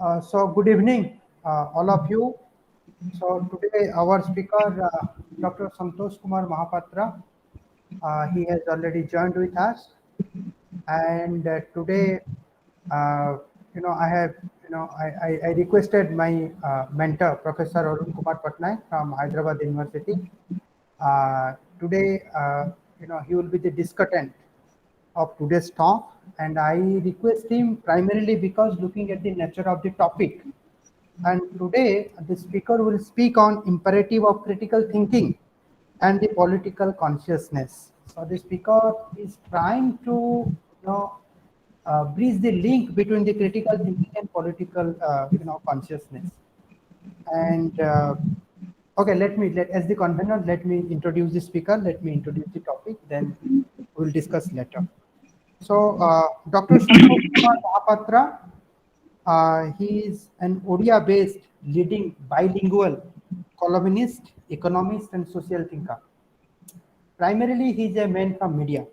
So good evening, all of you. So today our speaker, Dr. Santosh Kumar Mohapatra, he has already joined with us, and today, uh, I have, I requested my mentor, Professor Arun Patnaik from Hyderabad University. Today, he will be the discussant of today's talk, and I request him primarily because looking at the nature of the topic. And today, the speaker will speak on imperative of critical thinking and the political consciousness. So the speaker is trying to, bridge the link between the critical thinking and political, consciousness. And okay, as the convener, let me introduce the speaker. Let me introduce the topic. Then we'll discuss later. So, Dr. Santosh Kumar Mohapatra, he is an Odia-based leading bilingual columnist, economist, and social thinker. Primarily, he is a man from media,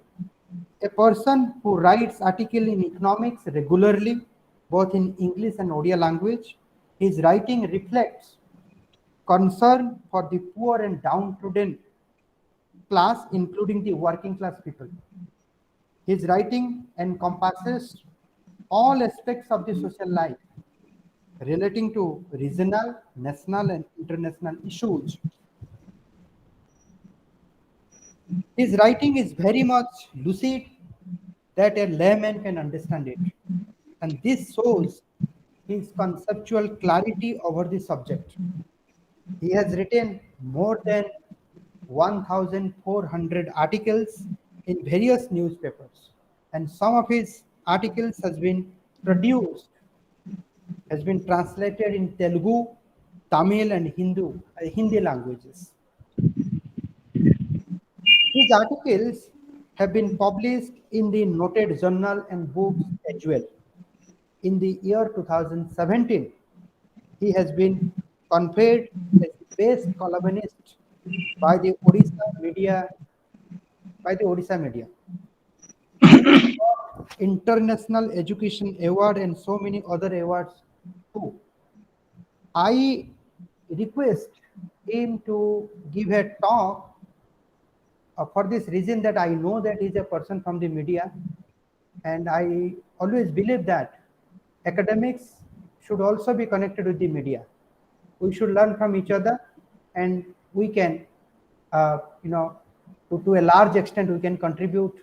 a person who writes articles in economics regularly, both in English and Odia language. His writing reflects concern for the poor and downtrodden class, including the working class people. His writing encompasses all aspects of the social life relating to regional, national, and international issues. His writing is very much lucid that a layman can understand it. And this shows his conceptual clarity over the subject. He has written more than 1,400 articles in various newspapers, and some of his articles has been translated in Telugu, Tamil, and Hindi languages. His articles have been published in the noted journal and books as well. In the year 2017, he has been conferred as the best columnist by the Odisha media. And he got International Education Award and so many other awards too. I request him to give a talk for this reason that I know that he's a person from the media, and I always believe that academics should also be connected with the media. We should learn from each other, and we can, uh, you know, to a large extent, we can contribute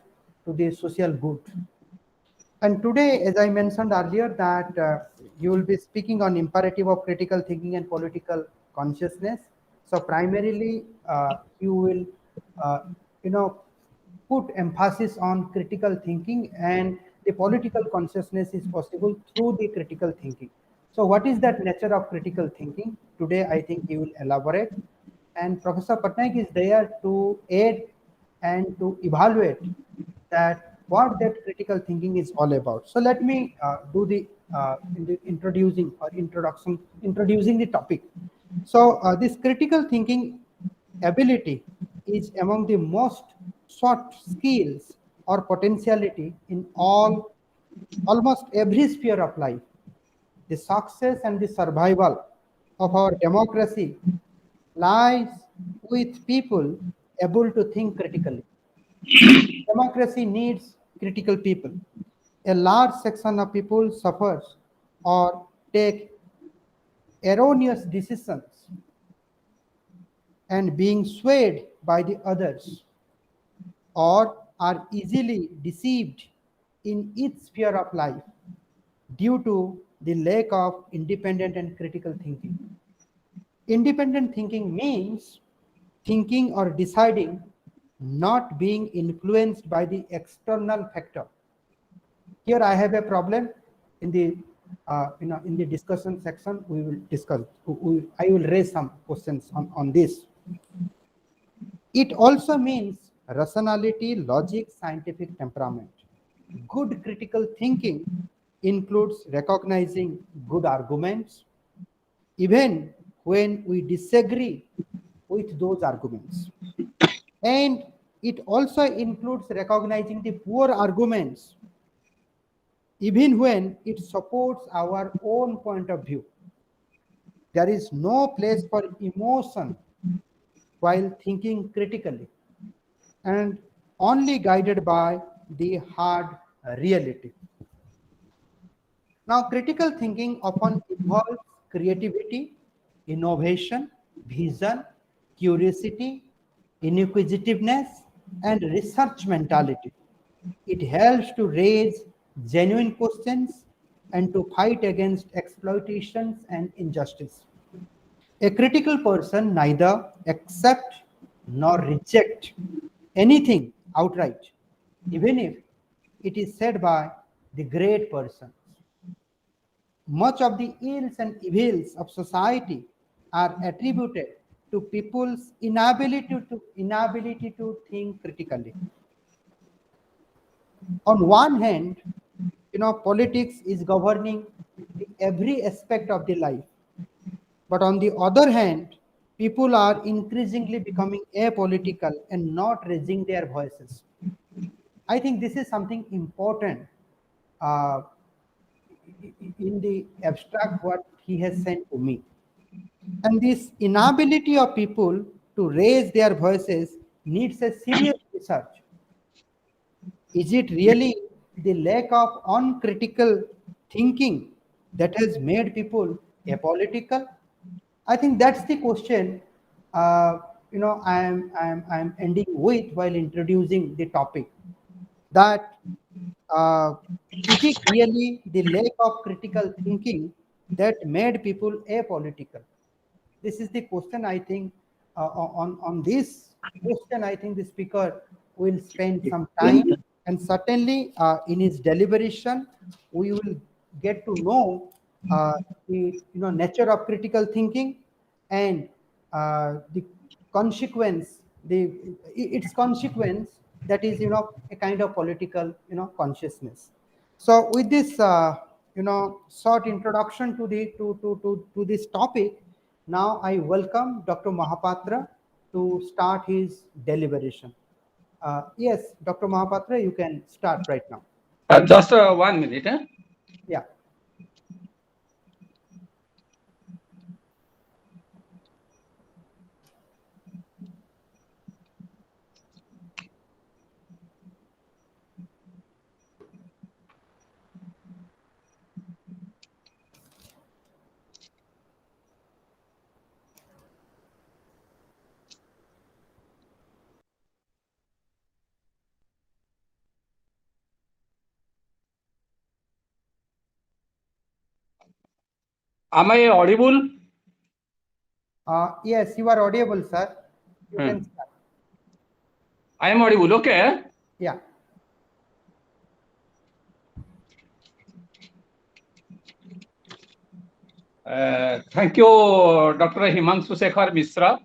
to the social good. And today, as I mentioned earlier, that you will be speaking on imperative of critical thinking and political consciousness. So primarily, you will, uh, you know, put emphasis on critical thinking, and the political consciousness is possible through the critical thinking. So what is that nature of critical thinking? Today, I think he will elaborate. And Professor Patnaik is there to aid and to evaluate that what that critical thinking is all about. So let me do the introducing the topic. So this critical thinking ability is among the most sought skills or potentiality in almost every sphere of life. The success and the survival of our democracy lies with people able to think critically. Democracy needs critical people. A large section of people suffers or take erroneous decisions and being swayed by the others, or are easily deceived in each sphere of life due to the lack of independent and critical thinking. Independent thinking means thinking or deciding, not being influenced by the external factor. Here I have a problem in the in the discussion section. We will discuss. I will raise some questions on this. It also means rationality, logic, scientific temperament. Good critical thinking includes recognizing good arguments, even when we disagree with those arguments. And it also includes recognizing the poor arguments even when it supports our own point of view. There is no place for emotion while thinking critically, and only guided by the hard reality. Now, critical thinking often involves creativity, innovation, vision, curiosity, inquisitiveness, and research mentality. It helps to raise genuine questions and to fight against exploitations and injustice. A critical person neither accept nor reject anything outright, even if it is said by the great persons. Much of the ills and evils of society are attributed to people's inability to think critically. On one hand, politics is governing every aspect of the life. But on the other hand, people are increasingly becoming apolitical and not raising their voices. I think this is something important uh, in the abstract what he has sent to me. And this inability of people to raise their voices needs a serious research. Is it really the lack of uncritical thinking that has made people apolitical? I think that's the question. I'm ending with while introducing the topic. That uh, is it really the lack of critical thinking that made people apolitical? This is the question. I think on this question, I think the speaker will spend some time, and certainly in his deliberation, we will get to know the nature of critical thinking and the consequence, its consequence, that is a kind of political consciousness. So with this short introduction to the to this topic, now I welcome Dr. Mohapatra to start his deliberation. Yes, Dr. Mohapatra, you can start right now. Just 1 minute. Yeah. Am I audible? Yes, you are audible, sir. You can start. I am audible. Okay. Yeah. Thank you, Dr. Himanshu Sekhar Mishra,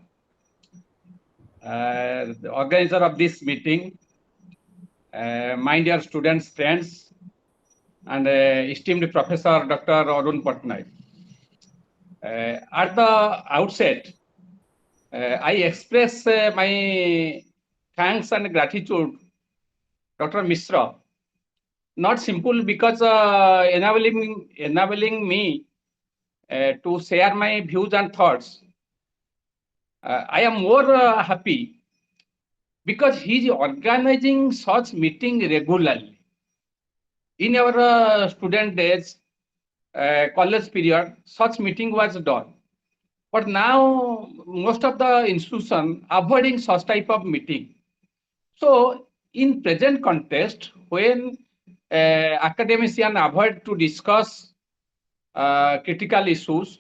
the organizer of this meeting. My dear students, friends, and esteemed Professor Dr. Arun Patnaik. At the outset, I express my thanks and gratitude, Dr. Mishra, not simple because enabling me to share my views and thoughts. I am more happy because he is organizing such meeting regularly. In our student days, college period, such meeting was done. But now most of the institution avoiding such type of meeting. So in present context, when academician avoid to discuss critical issues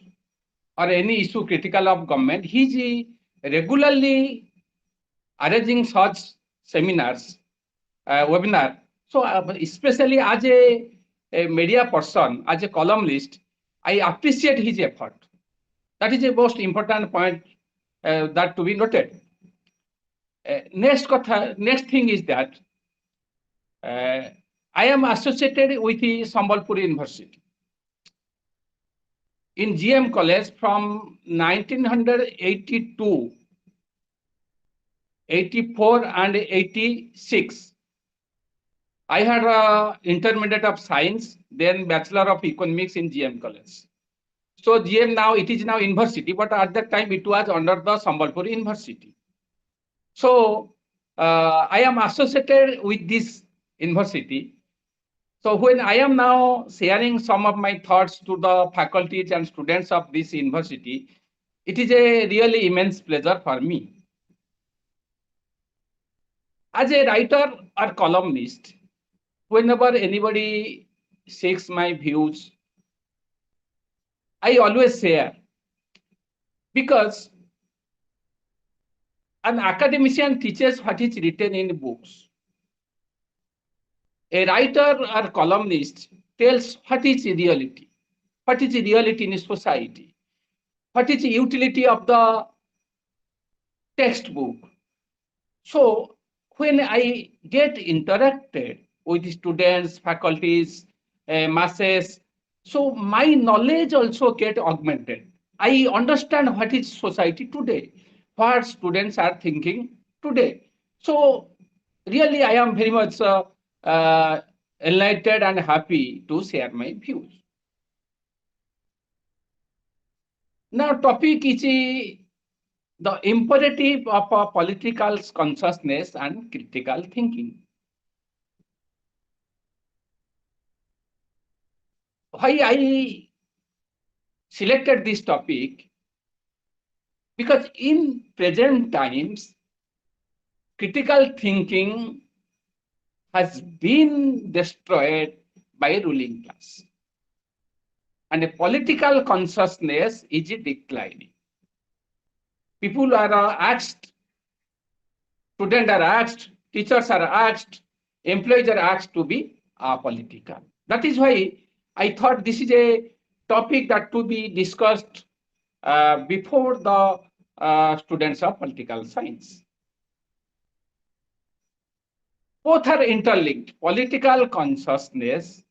or any issue critical of government, he is regularly arranging such seminars, webinar. So especially as a media person, as a columnist, I appreciate his effort. That is the most important point that to be noted. Next thing is that I am associated with the Sambalpur University in GM College from 1982, 84 and 86. I had a intermediate of science, then bachelor of economics in GM college. So GM now, it is now university, but at that time it was under the Sambalpur University. So I am associated with this university. So when I am now sharing some of my thoughts to the faculties and students of this university, it is a really immense pleasure for me. As a writer or columnist, whenever anybody seeks my views, I always share, because an academician teaches what is written in books. A writer or columnist tells what is reality in society, what is the utility of the textbook. So when I get interacted with students, faculties, masses, so my knowledge also get augmented. I understand what is society today, what students are thinking today. So really, I am very much uh, enlightened and happy to share my views. Now, topic is the imperative of a political consciousness and critical thinking. Why I selected this topic? Because in present times, critical thinking has been destroyed by ruling class, and a political consciousness is declining. People are asked, students are asked, teachers are asked, employees are asked to be apolitical. That is why I thought this is a topic that to be discussed before the students of political science. Both are interlinked. Political consciousness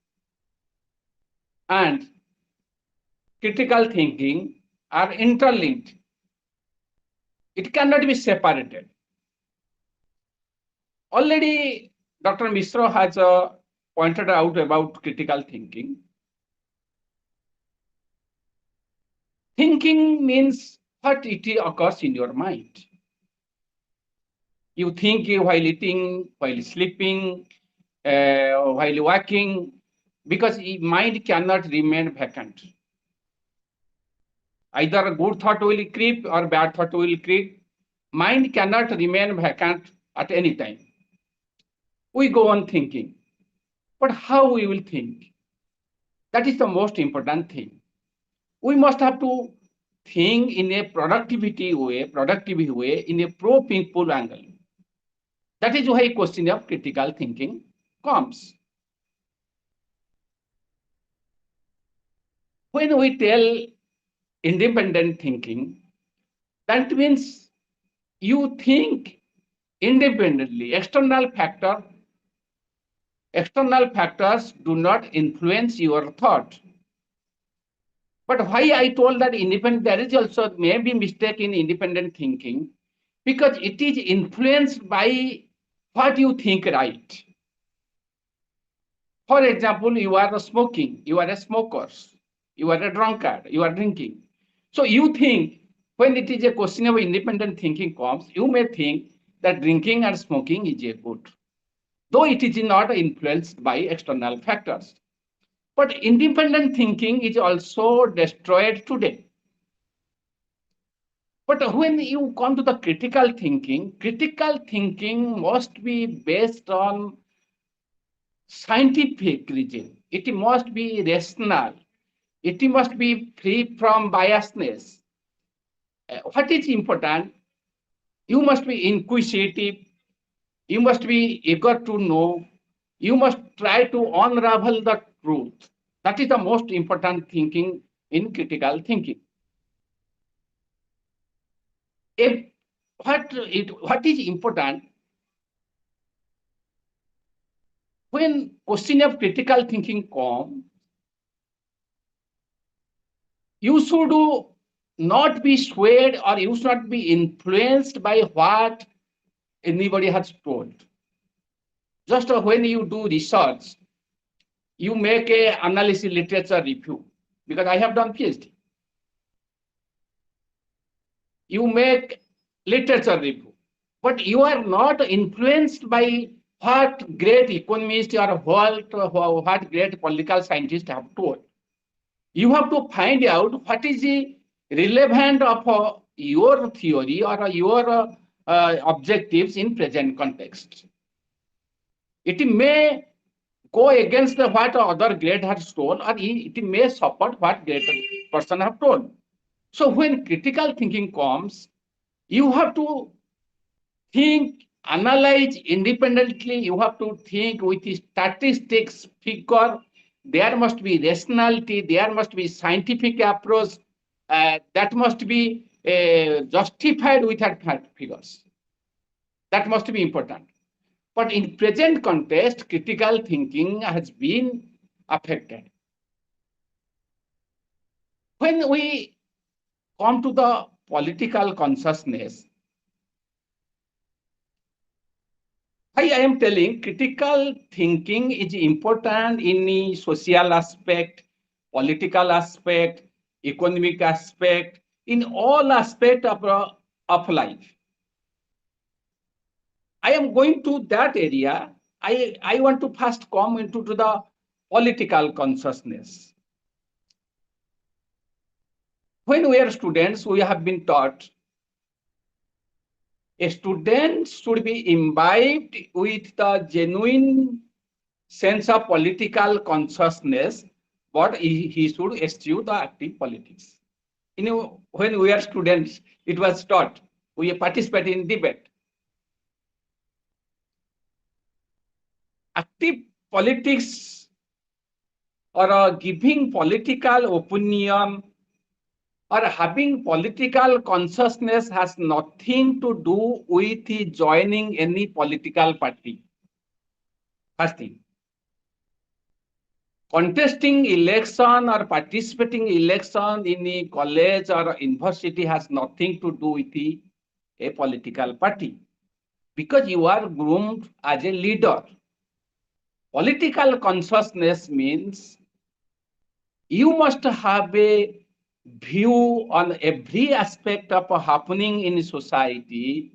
and critical thinking are interlinked. It cannot be separated. Already, Dr. Mishra has pointed out about critical thinking. Thinking means what it occurs in your mind. You think while eating, while sleeping, while walking, because mind cannot remain vacant. Either a good thought will creep or bad thought will creep. Mind cannot remain vacant at any time. We go on thinking. But how we will think? That is the most important thing. We must have to think in a productive way, in a pro-people angle. That is why question of critical thinking comes. When we tell independent thinking, that means you think independently. External factors do not influence your thought. But why I told that independent, there is also maybe mistake in independent thinking, because it is influenced by what you think right. For example, you are smoking, you are a smoker, you are a drunkard, you are drinking. So you think when it is a question of independent thinking comes, you may think that drinking and smoking is a good, though it is not influenced by external factors. But independent thinking is also destroyed today. But when you come to the critical thinking must be based on scientific reason. It must be rational. It must be free from biasness. What is important? You must be inquisitive. You must be eager to know. You must try to unravel the truth. That is the most important thinking in critical thinking. If what is important when question of critical thinking come, you should not be swayed or you should not be influenced by what anybody has told. Just when you do research, you make a analysis literature review, because I have done PhD. You make literature review, but you are not influenced by what great economists or what great political scientists have told. You have to find out what is the relevant of your theory or your objectives in present context. It may go against what other great has told, or it may support what great person have told. So when critical thinking comes, you have to think, analyze independently. You have to think with statistics, figure. There must be rationality. There must be scientific approach. That must be justified with that figures. That must be important. But in present context, critical thinking has been affected. When we come to the political consciousness, I am telling critical thinking is important in the social aspect, political aspect, economic aspect, in all aspects of life. I am going to that area. I want to first come into to the political consciousness. When we are students, we have been taught a student should be imbibed with the genuine sense of political consciousness, but he should eschew the active politics. You know, when we are students, it was taught, we participate in debate. Active politics or giving political opinion or having political consciousness has nothing to do with joining any political party. First thing. Contesting election or participating election in a college or a university has nothing to do with a political party, because you are groomed as a leader. Political consciousness means you must have a view on every aspect of happening in society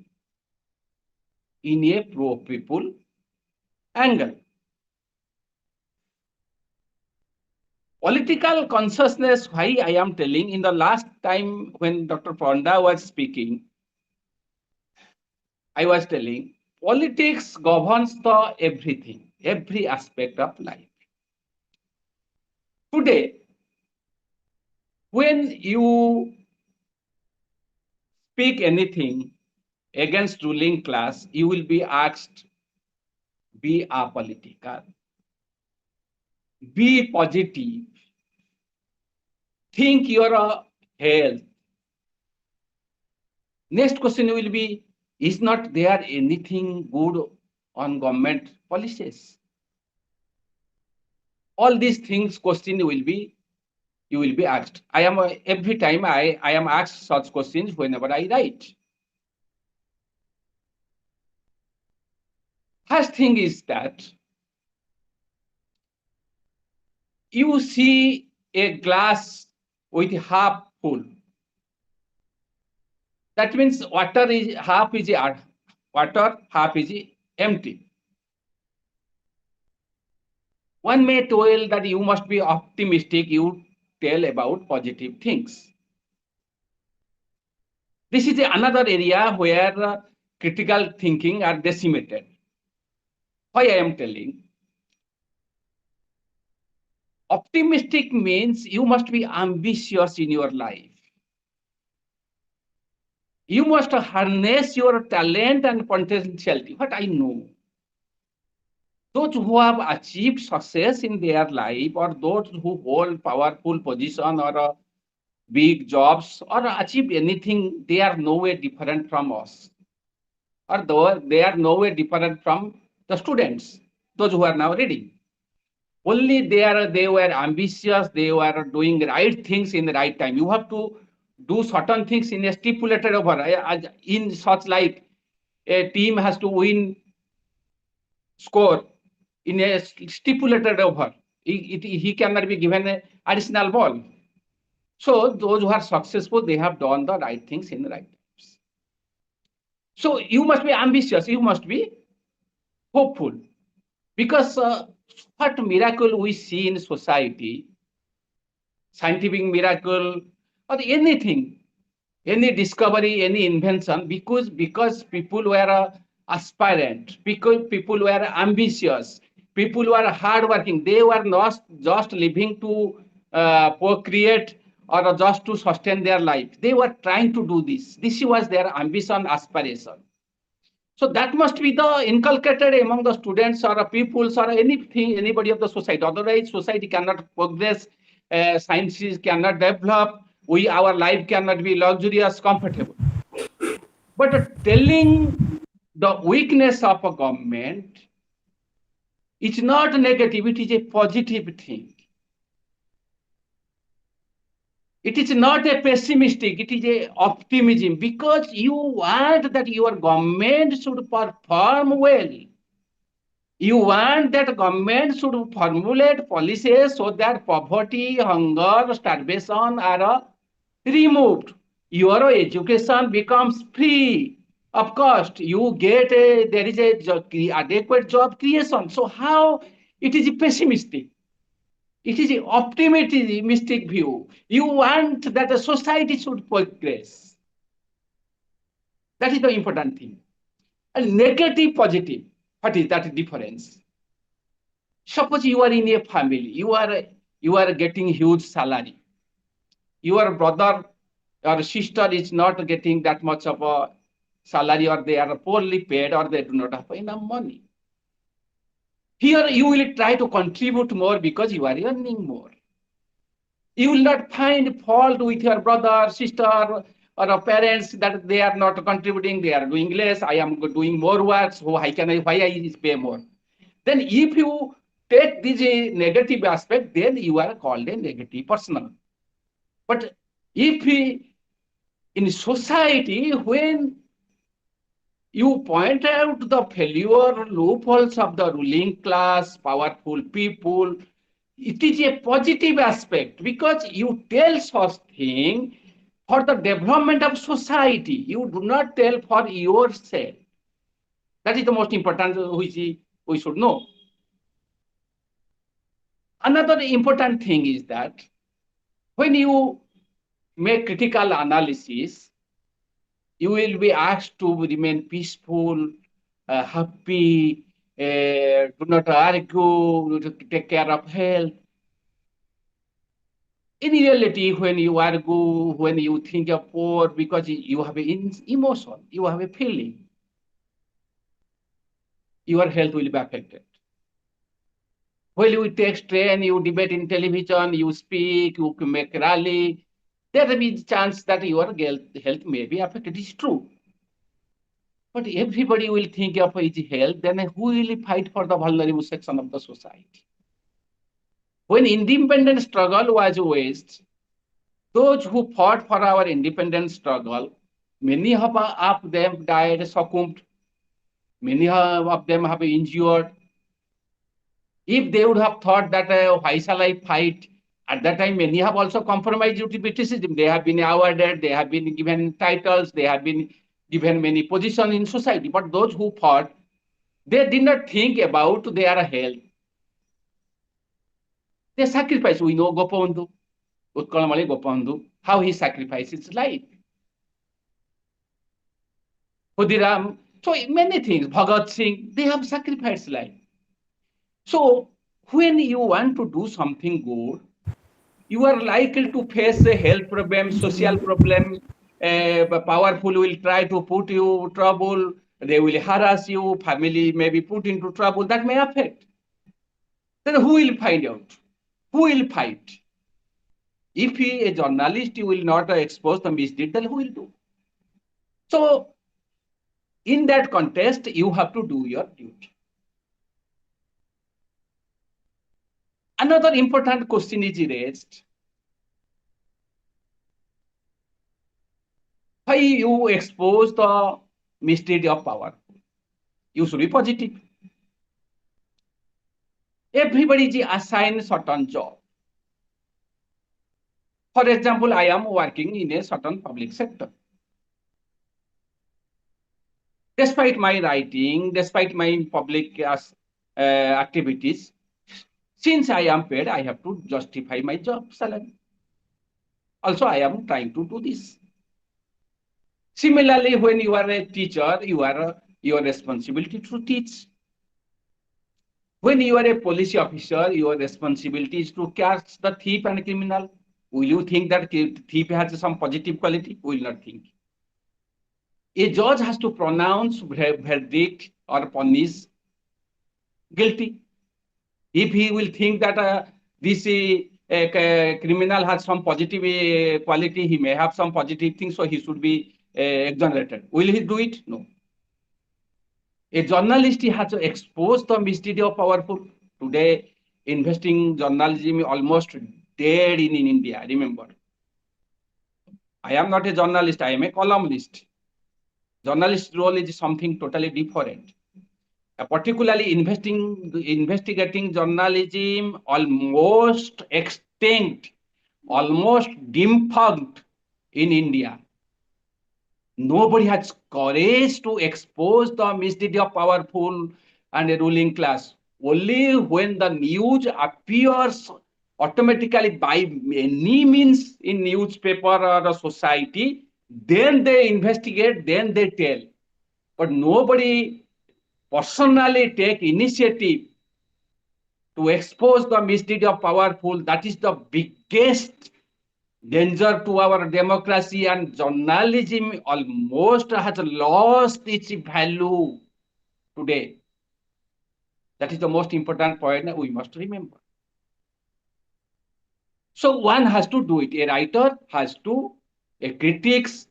in a pro-people angle. Political consciousness, why I am telling, in the last time when Dr. Panda was speaking, I was telling, politics governs the everything, every aspect of life. Today, when you speak anything against ruling class, you will be asked, be apolitical, be positive, think your health. Next question will be, is not there anything good on government policies? All these things question you will be asked. I am every time I am asked such questions whenever I write. First thing is that you see a glass with half full. That means water is half is water, half is empty. One may tell that you must be optimistic, you tell about positive things. This is another area where critical thinking are decimated. Why I am telling? Optimistic means you must be ambitious in your life. You must harness your talent and potentiality. What I know, those who have achieved success in their life, or those who hold powerful position or big jobs or achieve anything, they are no way different from us, or though they are no way different from the students, those who are now reading. Only they were ambitious, they were doing right things in the right time. You have to do certain things in a stipulated over. In such like a team has to win score in a stipulated over. He cannot be given an additional ball. So those who are successful, they have done the right things in the right times. So you must be ambitious. You must be hopeful because what miracle we see in society, scientific miracle or anything, any discovery, any invention, because people were aspirant, because people were ambitious, people were hardworking. They were not just living to procreate or just to sustain their life. They were trying to do this. This was their ambition, aspiration. So that must be the inculcated among the students or peoples or anything, anybody of the society. Otherwise, society cannot progress, sciences cannot develop, our life cannot be luxurious, comfortable. But telling the weakness of a government is not negative, it is a positive thing. It is not a pessimistic, it is a optimism because you want that your government should perform well. You want that government should formulate policies so that poverty, hunger, starvation are removed. Your education becomes free of cost. You get there is a adequate job creation. So how it is pessimistic? It is an optimistic view. You want that the society should progress. That is the important thing. And negative, positive. What is that difference? Suppose you are in a family, you are getting huge salary. Your brother or sister is not getting that much of a salary, or they are poorly paid, or they do not have enough money. Here you will try to contribute more because you are earning more. You will not find fault with your brother, sister, or parents that they are not contributing, they are doing less. I am doing more work, so why I pay more? Then if you take this negative aspect, then you are called a negative person. But if in society, when you point out the failure loopholes of the ruling class, powerful people, it is a positive aspect because you tell such thing for the development of society. You do not tell for yourself. That is the most important which we should know. Another important thing is that when you make critical analysis, you will be asked to remain peaceful, happy, do not argue, to take care of health. In reality, when you argue, when you think you're poor, because you have an emotion, you have a feeling, your health will be affected. When you take strain, you debate in television, you speak, you make rally, there will be chance that your health may be affected. It's true. But everybody will think of his health, then who will fight for the vulnerable section of the society? When independent struggle was waged, those who fought for our independent struggle, many of them died, succumbed, many of them have been injured. If they would have thought that why shall I fight, at that time many have also compromised due to criticism. They have been awarded, they have been given titles, they have been given many positions in society. But those who fought, they did not think about their health. They sacrificed. We know Gopabandhu, Utkalamali Gopabandhu, how he sacrificed his life. Khudiram, so many things. Bhagat Singh, they have sacrificed life. So when you want to do something good, you are likely to face a health problem, social problem. Powerful will try to put you trouble. They will harass you. Family may be put into trouble. That may affect. Then who will find out? Who will fight? If he, a journalist, you will not expose the misdeed, then who will do? So, in that context, you have to do your duty. Another important question is raised. Why you expose the misdeed of power? You should be positive. Everybody is assigned certain job. For example, I am working in a certain public sector. Despite my writing, despite my public activities, since I am paid, I have to justify my job salary. Also, I am trying to do this. Similarly, when you are a teacher, your responsibility to teach. When you are a police officer, your responsibility is to catch the thief and criminal. Will you think that thief has some positive quality? Will not think. A judge has to pronounce verdict or punish guilty. If he will think that this criminal has some positive quality, he may have some positive things, so he should be exonerated. Will he do it? No. A journalist has to expose the misdeed of powerful. Today, investing journalism almost dead in India. Remember, I am not a journalist. I am a columnist. Journalist role is something totally different. Particularly investigating journalism almost extinct, almost defunct in India. Nobody has courage to expose the misdeed of powerful and a ruling class. Only when the news appears automatically by any means in newspaper or a society, then they investigate, then they tell. But nobody personally take initiative to expose the misdeed of powerful. That is the biggest danger to our democracy, and journalism almost has lost its value today. That is the most important point that we must remember. So one has to do it. A writer has to, a critics,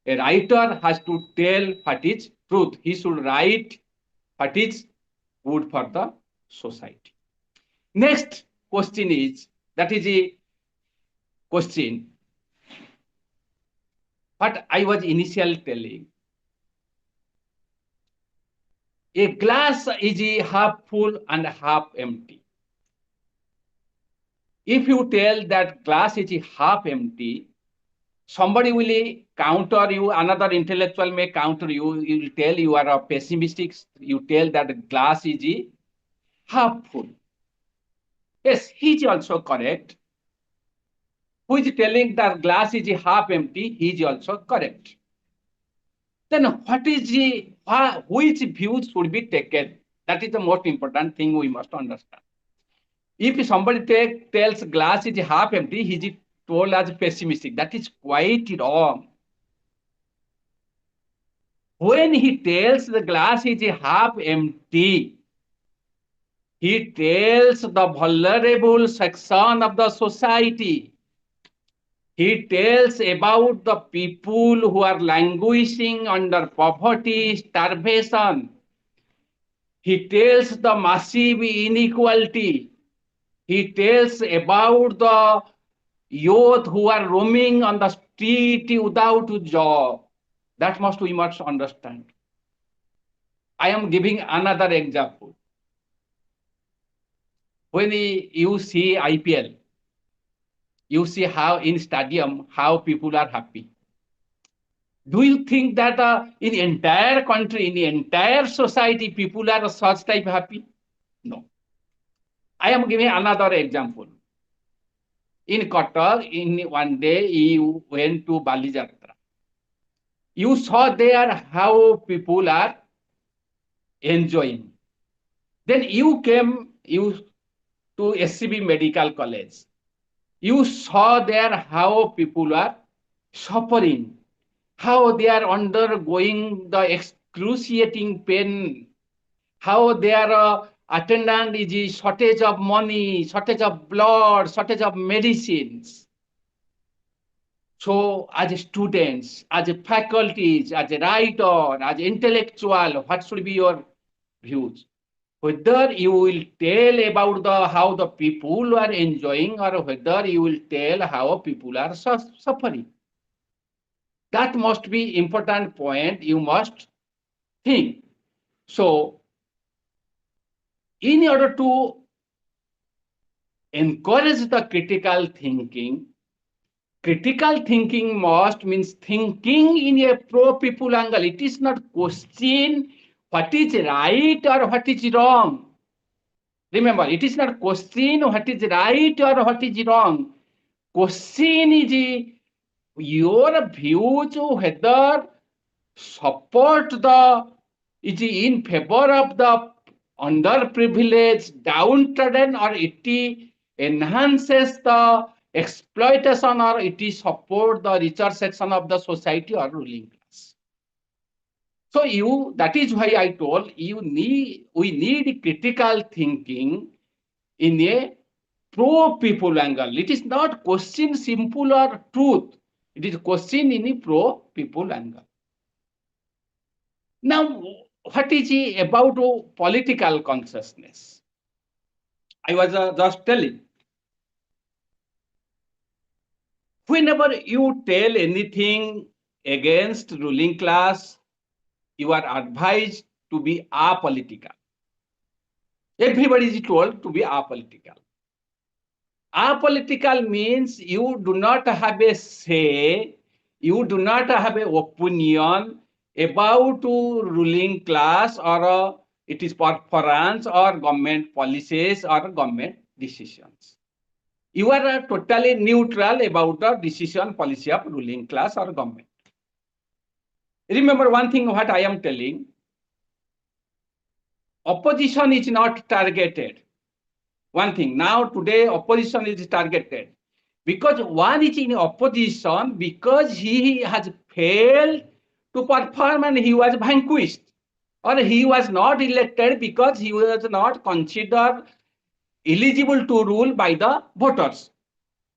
a writer has to tell what is truth. He should write what is good for the society. Next question is, that is a question what I was initially telling. A glass is a half full and half empty. If you tell that glass is a half empty, somebody will counter you, another intellectual may counter you, you will tell you are a pessimistic, you tell that the glass is a half full. Yes, he is also correct. Who is telling that glass is a half empty, he is also correct. Then what is the, which views should be taken? That is the most important thing we must understand. If somebody tells glass is half empty, he is told as pessimistic. That is quite wrong. When he tells the glass is half empty, he tells the vulnerable section of the society. He tells about the people who are languishing under poverty, starvation. He tells the massive inequality. He tells about the youth who are roaming on the street without a job. That we must understand. I am giving another example. When you see IPL, you see how in stadium, how people are happy. Do you think that in the entire country, in the entire society, people are such type happy? No. I am giving another example. In Qatar, in one day, you went to Bali Jatra. You saw there how people are enjoying. Then you came to SCB Medical College. You saw there how people are suffering, how they are undergoing the excruciating pain, how their attendant is shortage of money, shortage of blood, shortage of medicines. So as students, as faculties, as a writer, as intellectual, what should be your views? Whether you will tell about how the people are enjoying or whether you will tell how people are suffering. That must be important point you must think. So in order to encourage the critical thinking. Critical thinking must means thinking in a pro-people angle. It is not question what is right or what is wrong. Remember, it is not question what is right or what is wrong. Question is your views whether support the is in favor of the underprivileged, downtrodden, or it enhances the exploitation, or it support the richer section of the society or ruling class. So that is why I told we need critical thinking in a pro people angle. It is not question simple or truth. It is question in a pro people angle. Now, what is about political consciousness? I was just telling. Whenever you tell anything against ruling class, you are advised to be apolitical. Everybody is told to be apolitical. Apolitical means you do not have a say, you do not have an opinion about ruling class or it is preference or government policies or government decisions. You are totally neutral about the decision policy of ruling class or government. Remember one thing what I am telling, opposition is not targeted. One thing, now today opposition is targeted because one is in opposition because he has failed to perform and he was vanquished, or he was not elected because he was not considered eligible to rule by the voters.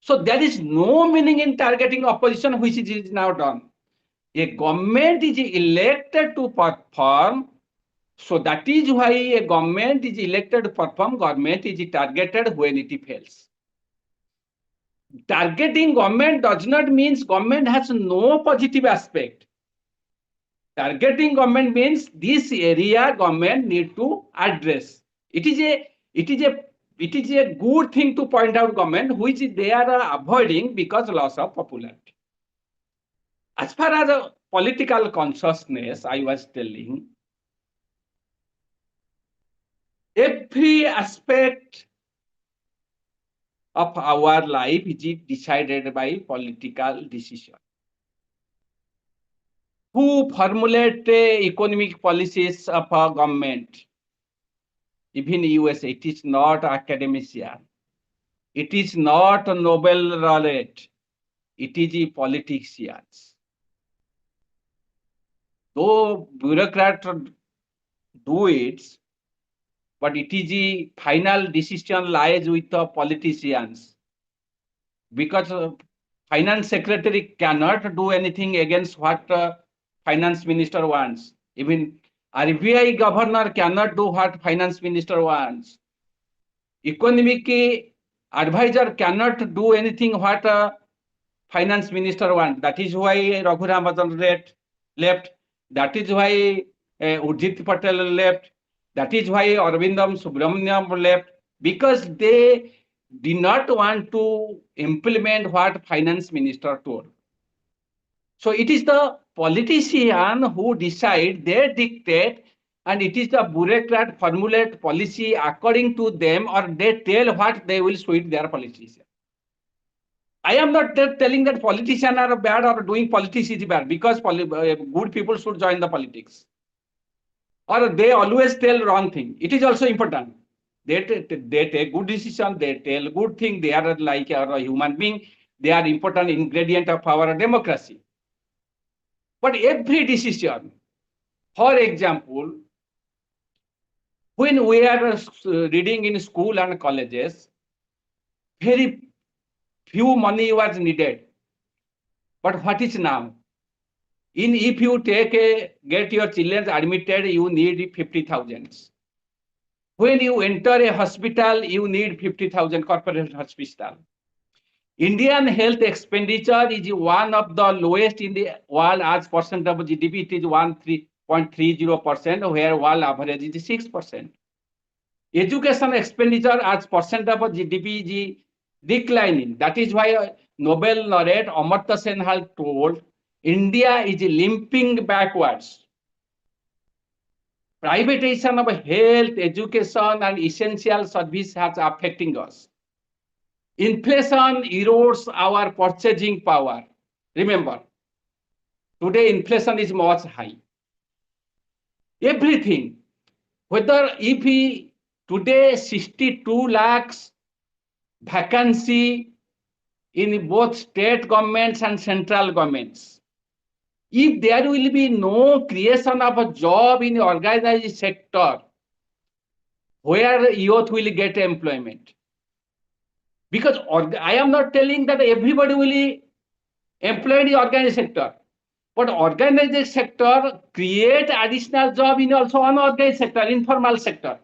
So there is no meaning in targeting opposition, which is now done. A government is elected to perform. So that is why a government is elected to perform, government is targeted when it fails. Targeting government does not mean government has no positive aspect. Targeting government means this area government need to address. It is a good thing to point out government which they are avoiding because loss of popularity. As far as a political consciousness, I was telling, every aspect of our life is decided by political decision. Who formulate economic policies of a government? Even US, it is not academician. It is not a Nobel laureate. It is a politicians. Though bureaucrats do it, but it is the final decision lies with the politicians. Because finance secretary cannot do anything against what finance minister wants. Even RBI governor cannot do what finance minister wants. Economic advisor cannot do anything what finance minister wants. That is why Raghuram left. That is why Urjit Patel left. That is why Arvindam Subramaniam left. Because they did not want to implement what finance minister told. So it is the politician who decide, they dictate, and it is the bureaucrat formulate policy according to them, or they tell what they will suit their politician. I am not telling that politicians are bad or doing politics is bad, because good people should join the politics. Or they always tell wrong thing. It is also important. They take good decision, they tell good thing, they are like a human being, they are important ingredient of our democracy. But every decision, for example, when we are reading in school and colleges, very few money was needed. But what is now? If you get your children admitted, you need 50,000. When you enter a hospital, you need 50,000 corporate hospital. Indian health expenditure is one of the lowest in the world as percent of GDP. It is 13.30%, where world average is 6%. education expenditure as percent of GDP is declining. That is why Nobel laureate Amartya Sen has told India is limping backwards. Privatization of health, education, and essential service has affecting us. Inflation erodes our purchasing power. Remember, today inflation is much high. Everything, whether if we today 62 lakhs vacancy in both state governments and central governments. If there will be no creation of a job in the organized sector, where youth will get employment? Because I am not telling that everybody will be employed in the organized sector, but organized sector create additional job in also unorganized sector, informal sector.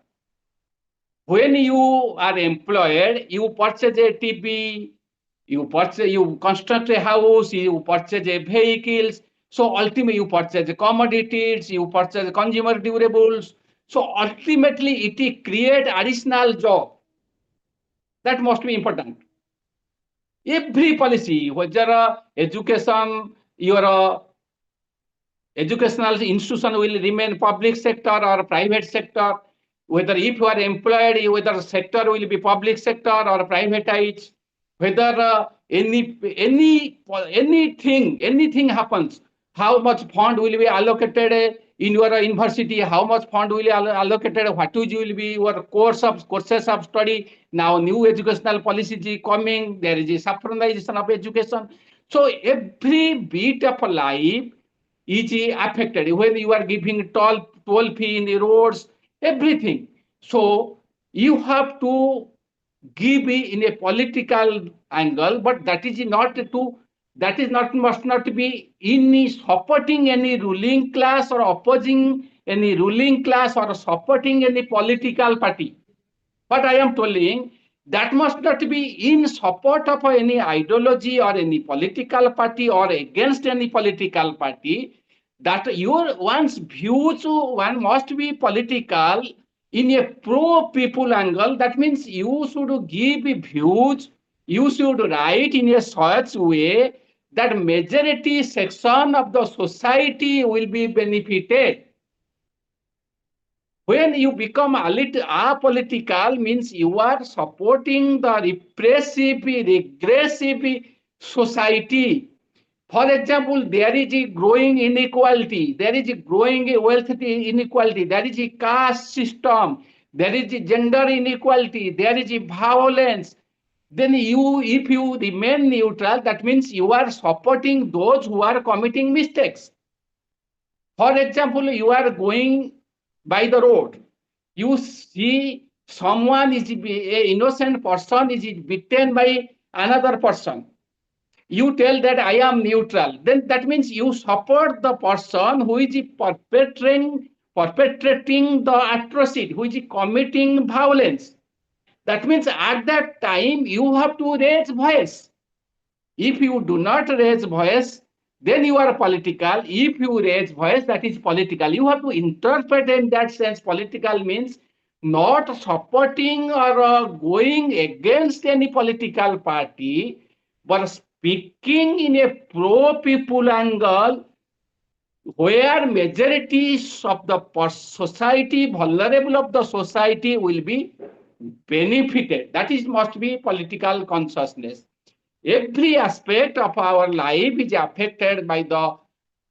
When you are employed, you purchase a TV, you construct a house, you purchase a vehicles. So ultimately, you purchase commodities, you purchase consumer durables. So ultimately, it create additional job. That must be important. Every policy, whether education, your educational institution will remain public sector or private sector, whether if you are employed, whether sector will be public sector or privatized, whether anything happens, how much fund will be allocated in your university, how much fund will be allocated, what will be your courses of study. Now new educational policy is coming, there is a saffronization of education. So every bit of life is affected. When you are giving toll fee in the roads, everything. So you have to give in a political angle, but that is not must not be in supporting any ruling class or opposing any ruling class or supporting any political party. But I am telling that must not be in support of any ideology or any political party or against any political party. That your one's views one must be political in a pro people angle. That means you should give views, you should write in a such way that majority section of the society will be benefited. When you become apolitical means you are supporting the repressive, regressive society. For example, there is a growing inequality, there is a growing wealth inequality, there is a caste system, there is a gender inequality, there is a violence. Then if you remain neutral, that means you are supporting those who are committing mistakes. For example, you are going by the road, you see someone is an innocent person is beaten by another person. You tell that I am neutral. Then that means you support the person who is perpetrating the atrocity, who is committing violence. That means at that time you have to raise voice. If you do not raise voice, then you are political. If you raise voice, that is political. You have to interpret in that sense. Political means not supporting or going against any political party, but speaking in a pro-people angle where majority of the society, vulnerable of the society will be benefited. That is must be political consciousness. Every aspect of our life is affected by the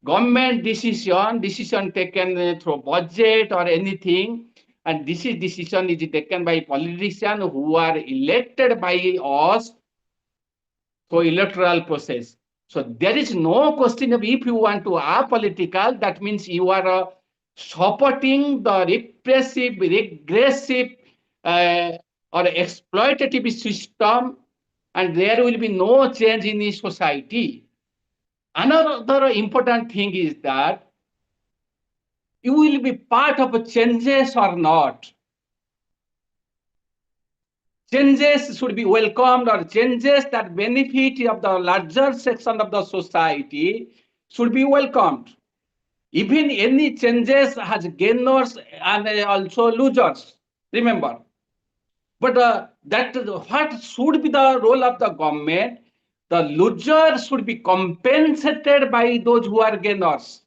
government decision taken through budget or anything, and this is decision is taken by politicians who are elected by us through electoral process. So there is no question of if you want to apolitical, that means you are supporting the repressive, regressive, or exploitative system, and there will be no change in the society. Another important thing is that you will be part of changes or not. Changes should be welcomed, or changes that benefit of the larger section of the society should be welcomed. Even any changes has gainers and also losers. Remember, But that what should be the role of the government? The loser should be compensated by those who are gainers.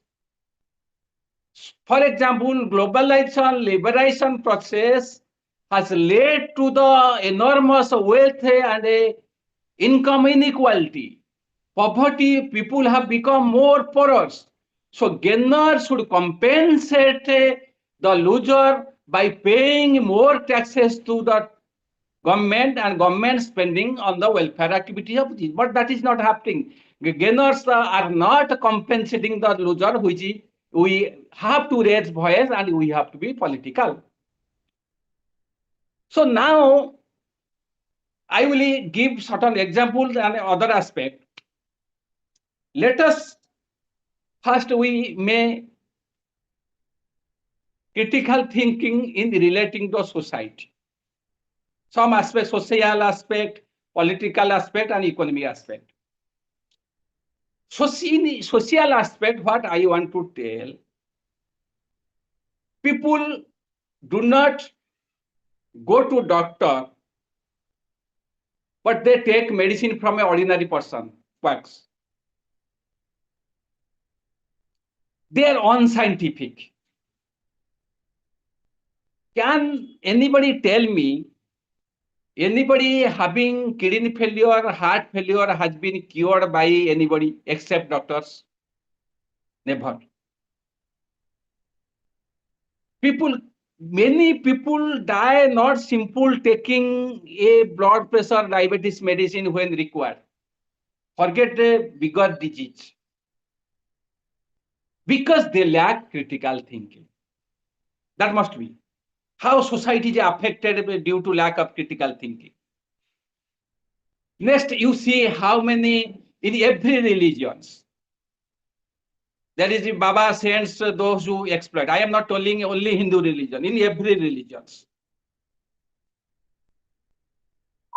For example, globalization, liberation process has led to the enormous wealth and income inequality. Poverty, people have become more porous. So gainers should compensate the loser by paying more taxes to the government and government spending on the welfare activity of this. But that is not happening. Gainers are not compensating the loser, which we have to raise voice and we have to be political. So now I will give certain examples and other aspect. Let us first we may critical thinking in relating to society. Some aspect, social aspect, political aspect, and economic aspect. So in social aspect, what I want to tell, people do not go to doctor, but they take medicine from an ordinary person, quacks. They are unscientific. Can anybody tell me anybody having kidney failure, heart failure has been cured by anybody except doctors? Never. People, many people die not simple taking a blood pressure, diabetes medicine when required. Forget a bigger disease. Because they lack critical thinking. That must be. How society is affected due to lack of critical thinking. Next, you see how many in every religions. There is Baba sends those who exploit. I am not telling only Hindu religion, in every religions.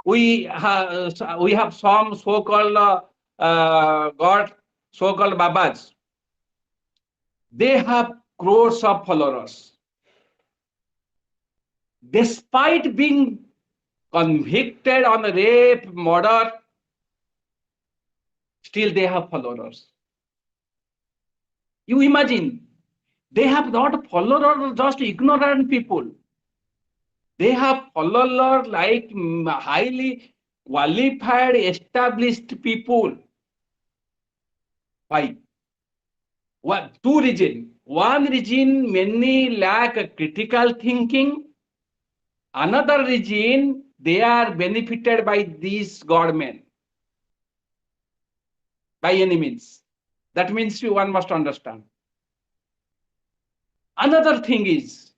We have some so-called God, so-called Babas. They have crores of followers. Despite being convicted on rape, murder, still they have followers. You imagine, they have not followers, just ignorant people. They have followers like highly qualified, established people. Why? What? Two reasons. One reason, many lack critical thinking. Another reason, they are benefited by these government by any means. That means one must understand. Another thing is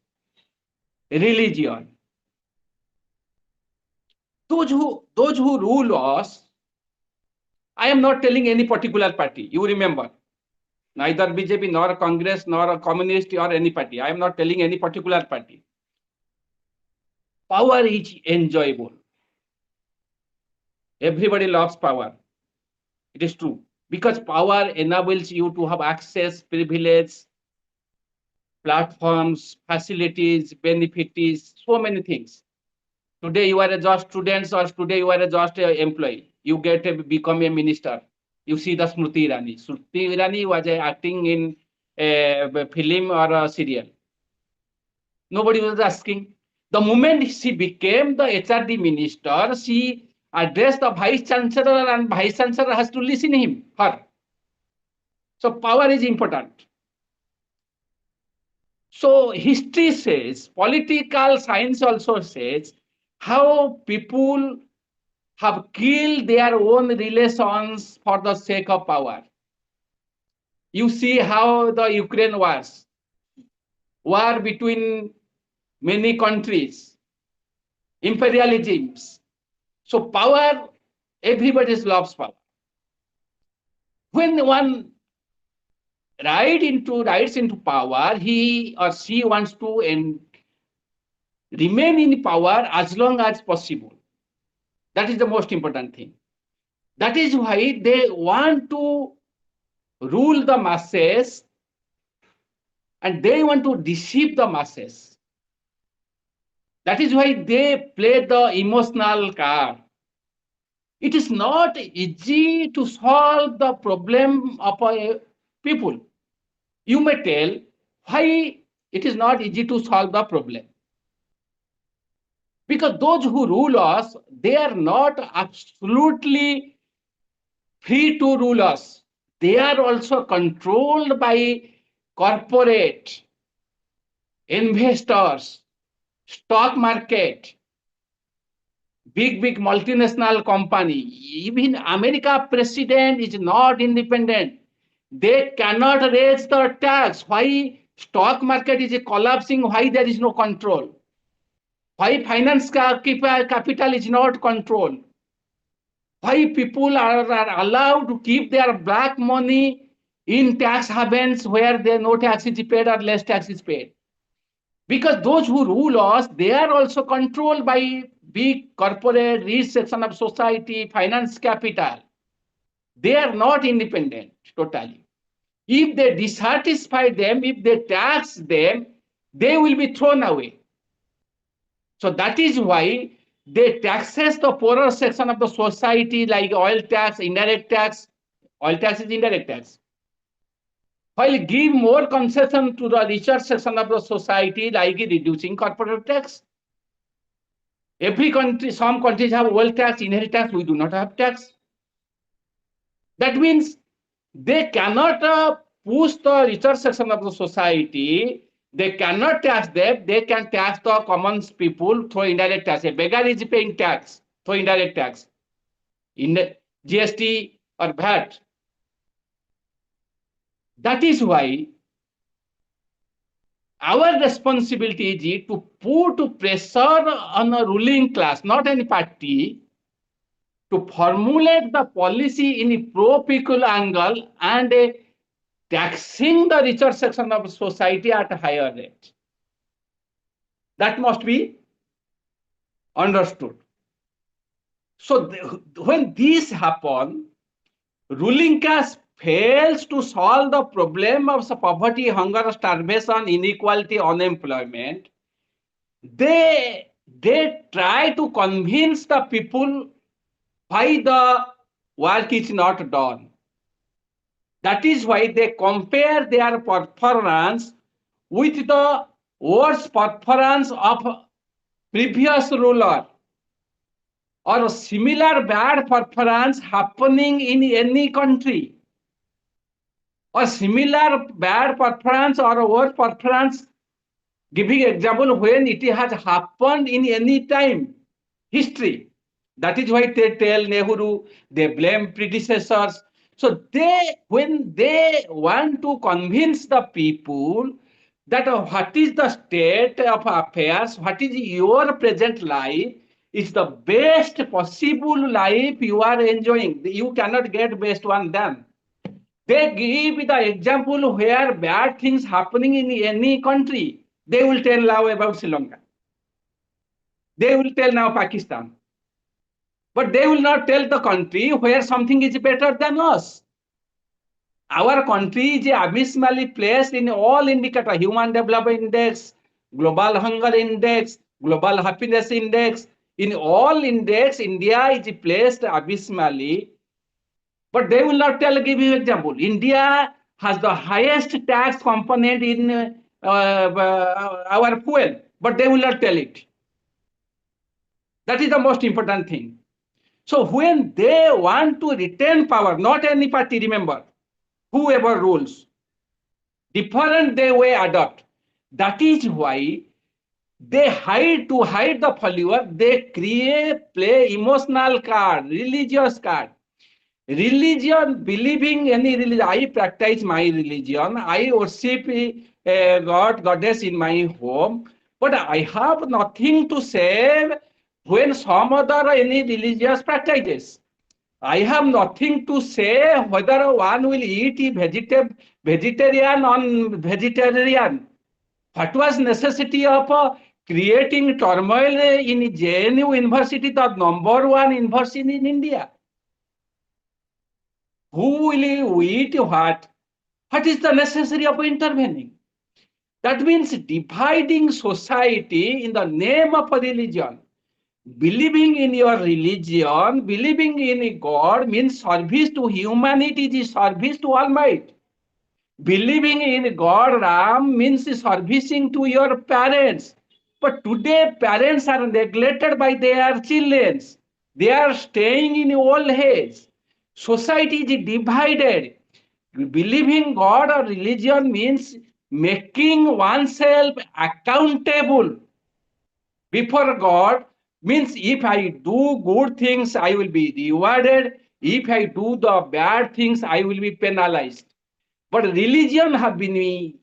religion. Those who rule us, I am not telling any particular party. You remember, neither BJP nor Congress nor Communist or any party. I am not telling any particular party. Power is enjoyable. Everybody loves power. It is true. Because power enables you to have access, privilege, platforms, facilities, benefits, so many things. Today you are a just student or today you are a just employee. You get to become a minister. You see the Smriti Irani. Smriti Irani was acting in a film or a serial. Nobody was asking. The moment she became the HRD minister, she addressed the vice chancellor and vice chancellor has to listen to him, her. So power is important. So history says, political science also says, how people have killed their own relations for the sake of power. You see how the Ukraine wars, war between many countries, imperialisms. So power, everybody loves power. When one rides into power, he or she wants to remain in power as long as possible. That is the most important thing. That is why they want to rule the masses and they want to deceive the masses. That is why they play the emotional card. It is not easy to solve the problem of a people. You may tell why it is not easy to solve the problem. Because those who rule us, they are not absolutely free to rule us. They are also controlled by corporate, investors, stock market, big multinational company. Even America president is not independent. They cannot raise the tax. Why stock market is collapsing? Why there is no control? Why finance capital is not controlled? Why people are allowed to keep their black money in tax havens where there no tax is paid or less tax is paid? Because those who rule us, they are also controlled by big corporate, rich section of society, finance capital. They are not independent totally. If they dissatisfy them, if they tax them, they will be thrown away. So that is why they taxes the poorer section of the society like oil tax, indirect tax. Oil tax is indirect tax. While give more concession to the richer section of the society like reducing corporate tax. Every country, some countries have wealth tax, inheritance, we do not have tax. That means they cannot push the richer section of the society. They cannot tax them. They can tax the common people through indirect tax. A beggar is paying tax through indirect tax, in GST or VAT. That is why our responsibility is to put pressure on a ruling class, not any party, to formulate the policy in a pro-people angle and taxing the richer section of society at a higher rate. That must be understood. So when this happens, ruling class fails to solve the problem of poverty, hunger, starvation, inequality, unemployment. They try to convince the people why the work is not done. That is why they compare their performance with the worst performance of previous ruler or similar bad performance happening in any country or similar bad performance or worse performance, giving example when it has happened in any time history. That is why they tell Nehru, they blame predecessors. So when they want to convince the people that what is the state of affairs, what is your present life, is the best possible life you are enjoying. You cannot get best one than. They give the example where bad things happening in any country. They will tell now about Sri Lanka. They will tell now Pakistan. But they will not tell the country where something is better than us. Our country is abysmally placed in all indicators, Human Development Index, Global Hunger Index, Global Happiness Index. In all index, India is placed abysmally. But they will not give you example. India has the highest tax component in our fuel, but they will not tell it. That is the most important thing. So when they want to retain power, not any party, remember, whoever rules, different they will adopt. That is why they hide the follower, they play emotional card, religious card. Religion, believing any religion, I practice my religion, I worship God, goddess in my home, but I have nothing to say when some other any religious practices. I have nothing to say whether one will eat vegetarian or vegetarian. What was necessity of creating turmoil in JNU University, the number one university in India? Who will eat what? What is the necessity of intervening? That means dividing society in the name of a religion. Believing in your religion, believing in God means service to humanity, is service to Almighty. Believing in God Ram means servicing to your parents. But today parents are neglected by their children. They are staying in old age. Society is divided. Believing God or religion means making oneself accountable before God, means if I do good things, I will be rewarded. If I do the bad things, I will be penalized. But religion have been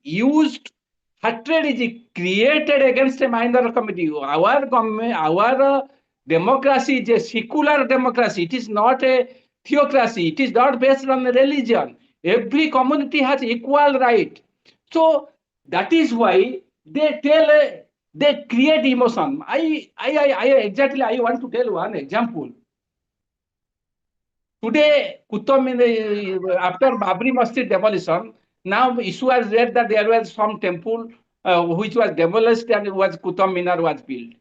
used, hatred is created against a minor community. Our government, our democracy is a secular democracy. It is not a theocracy. It is not based on religion. Every community has equal right. So that is why they tell, they create emotion. I exactly, I want to tell one example. Today, after Babri Masjid demolition, now issue has read that there was some temple which was demolished and it was Qutub Minar was built.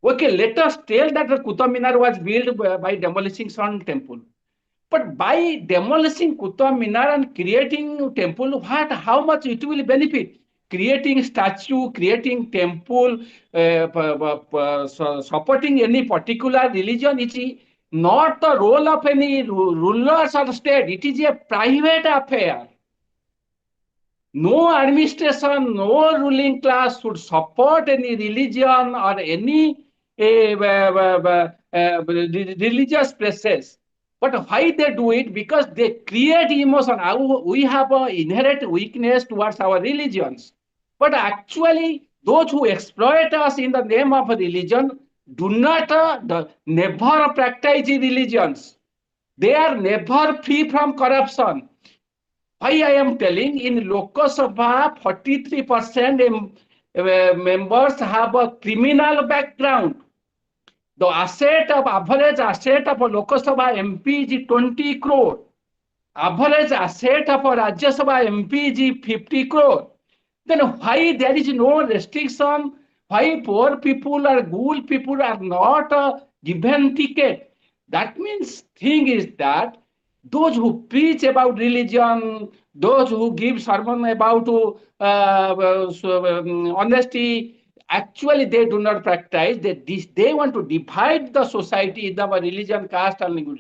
Okay, let us tell that the Qutub Minar was built by demolishing some temple. But by demolishing Qutub Minar and creating temple, how much it will benefit? Creating statue, creating temple, supporting any particular religion, it is not the role of any rulers or state. It is a private affair. No administration, no ruling class should support any religion or any religious places. But why they do it? Because they create emotion. We have an inherent weakness towards our religions. But actually, those who exploit us in the name of religion do not never practice religions. They are never free from corruption. Why I am telling, in Lok Sabha, 43% members have a criminal background. The average asset of a Lok Sabha MP is 20 crore. Average asset of a Rajya Sabha MP is 50 crore. Then why there is no restriction? Why poor people or good people are not given ticket? That means thing is that those who preach about religion, those who give sermon about honesty, actually they do not practice. They want to divide the society, the religion, caste, and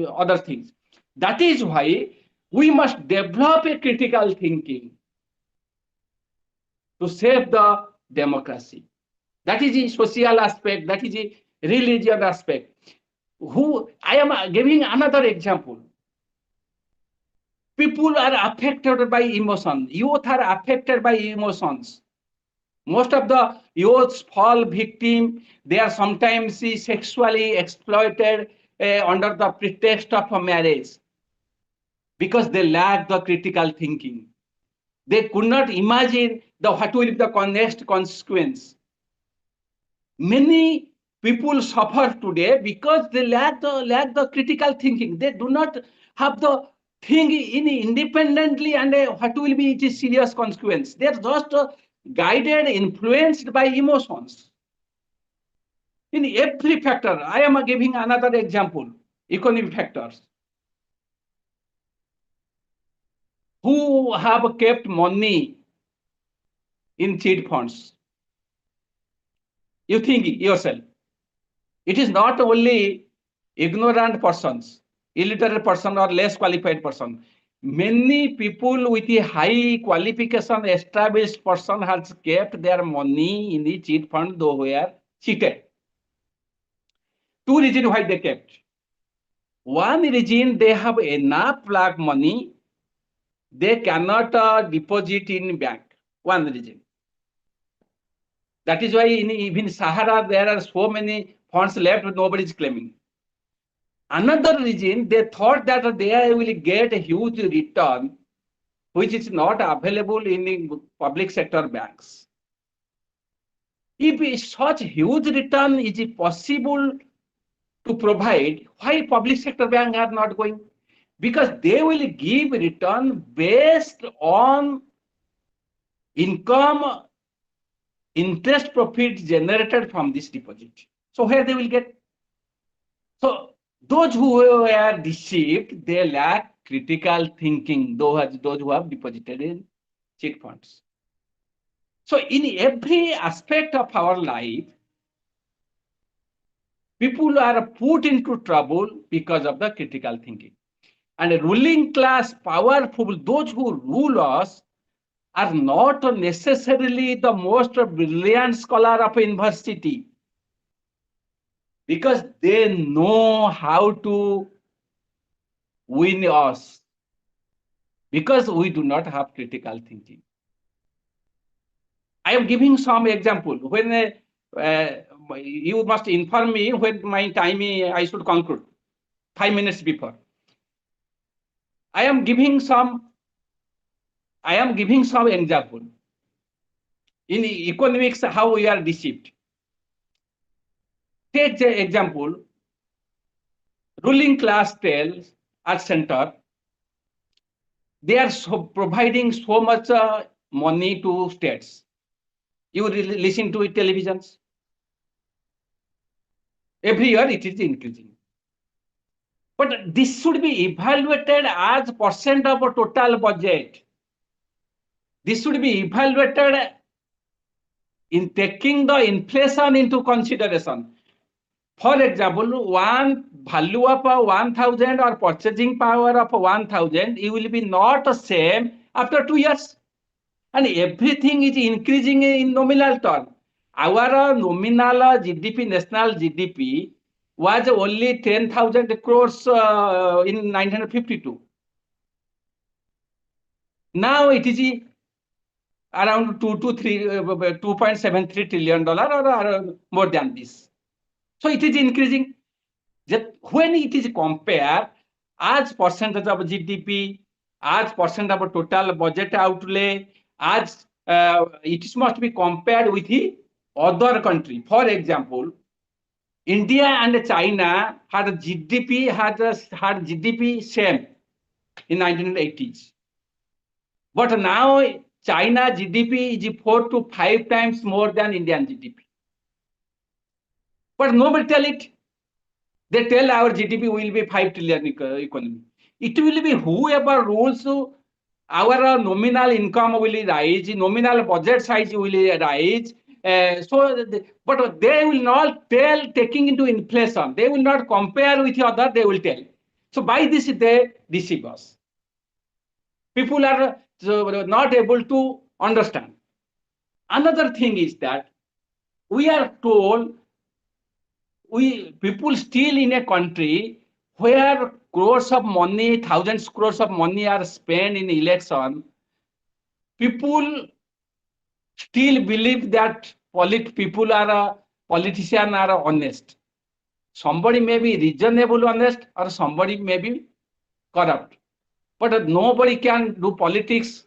other things. That is why we must develop a critical thinking to save the democracy. That is the social aspect, that is the religious aspect. I am giving another example. People are affected by emotion. Youth are affected by emotions. Most of the youths fall victim. They are sometimes sexually exploited under the pretext of a marriage because they lack the critical thinking. They could not imagine what will be the next consequence. Many people suffer today because they lack the critical thinking. They do not have the think independently and what will be its serious consequence. They are just guided, influenced by emotions. In every factor, I am giving another example, economic factors. Who have kept money in cheat funds? You think yourself. It is not only ignorant persons, illiterate person or less qualified person. Many people with a high qualification established person has kept their money in the cheat fund, though were cheated. Two reasons why they kept. One reason, they have enough black money, they cannot deposit in bank. One reason. That is why in even Sahara there are so many funds left, nobody is claiming. Another reason, they thought that they will get a huge return, which is not available in the public sector banks. If such huge return is possible to provide, why public sector banks are not going? Because they will give return based on income, interest profit generated from this deposit. So where they will get? So those who were deceived, they lack critical thinking, those who have deposited in cheat funds. So in every aspect of our life, people are put into trouble because of the critical thinking. And a ruling class, powerful, those who rule us are not necessarily the most brilliant scholar of university, because they know how to win us, because we do not have critical thinking. I am giving some example. When you must inform me when my time I should conclude, 5 minutes before. I am giving some example. In economics, how we are deceived. Take the example, ruling class tells at center, they are providing so much money to states. You listen to televisions. Every year it is increasing. But this should be evaluated as percent of a total budget. This should be evaluated in taking the inflation into consideration. For example, one value of 1,000 or purchasing power of 1,000, it will be not the same after 2 years. And everything is increasing in nominal term. Our nominal GDP, national GDP, was only 10,000 crores in 1952. Now it is around 2.73 trillion dollar or more than this. So it is increasing. That when it is compared as percentage of GDP, as percent of total budget outlay, as it must be compared with the other country. For example, India and China had GDP same in 1980s. But now China GDP is 4 to 5 times more than Indian GDP. But nobody tell it. They tell our GDP will be 5 trillion economy. It will be whoever rules, our nominal income will rise, nominal budget size will rise. But they will not tell taking into inflation. They will not compare with other, they will tell. So by this, they deceive us. People are not able to understand. Another thing is that we are told people still in a country where crores of money, thousands crores of money are spent in election, people still believe that politicians are honest. Somebody may be reasonable honest or somebody may be corrupt. But nobody can do politics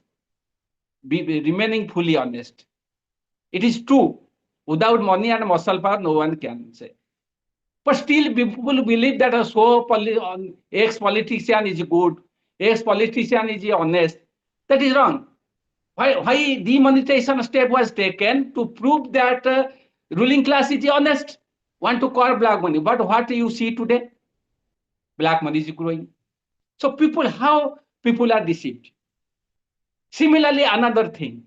remaining fully honest. It is true. Without money and muscle power, no one can say. But still, people believe that ex-politician is good, ex-politician is honest. That is wrong. Why demonetization step was taken to prove that ruling class is honest, want to curb black money. But what you see today? Black money is growing. So how people are deceived. Similarly, another thing,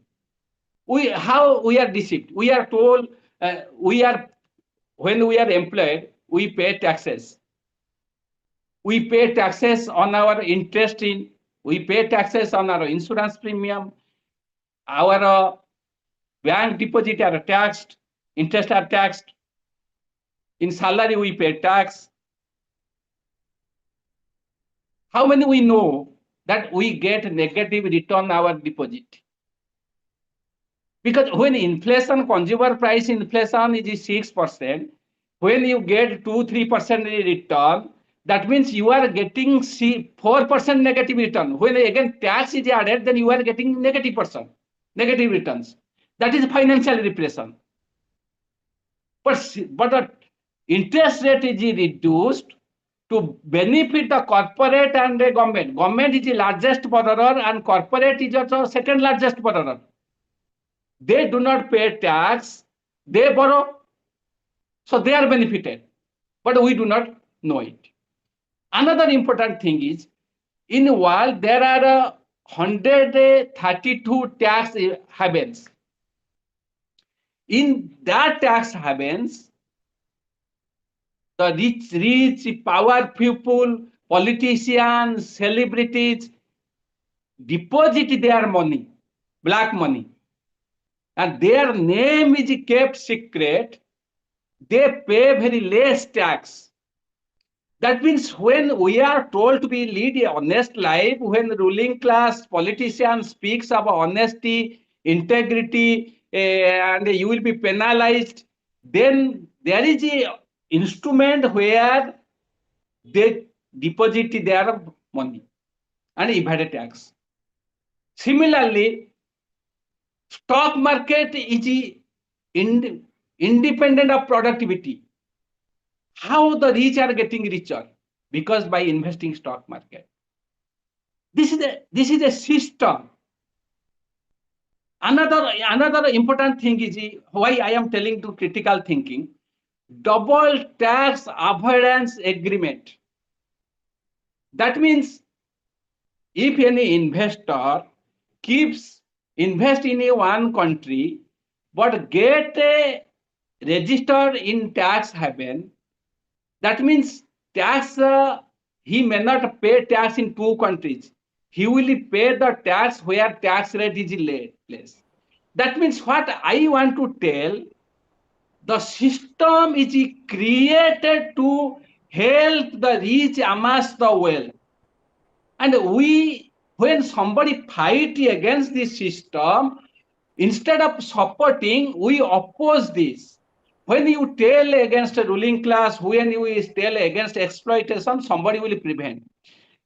how we are deceived. We are told when we are employed, we pay taxes. We pay taxes on our interest we pay taxes on our insurance premium. Our bank deposit are taxed, interest are taxed. In salary, we pay tax. How many we know that we get negative return our deposit? Because when inflation, consumer price inflation is 6%, when you get 2-3% return, that means you are getting 4% negative return. When again tax is added, then you are getting negative returns. That is financial repression. But the interest rate is reduced to benefit the corporate and the government. Government is the largest borrower and corporate is also second largest borrower. They do not pay tax, they borrow, so they are benefited, but we do not know it. Another important thing is, in the world there are 132 tax havens. In that tax havens, the rich, power people, politicians, celebrities deposit their money, black money, and their name is kept secret. They pay very less tax. That means when we are told to be lead a honest life, when the ruling class politician speaks about honesty, integrity, and you will be penalized, then there is a instrument where they deposit their money and evade tax. Similarly, stock market is independent of productivity. How the rich are getting richer? Because by investing stock market. This is a system. Another important thing is why I am telling to critical thinking. Double tax avoidance agreement. That means if any investor keeps invest in a one country but get a registered in tax haven, that means tax he may not pay tax in two countries. He will pay the tax where tax rate is less. That means what I want to tell, the system is created to help the rich amass the wealth. And we, when somebody fight against this system, instead of supporting, we oppose this. When you tell against a ruling class, when you tell against exploitation, somebody will prevent.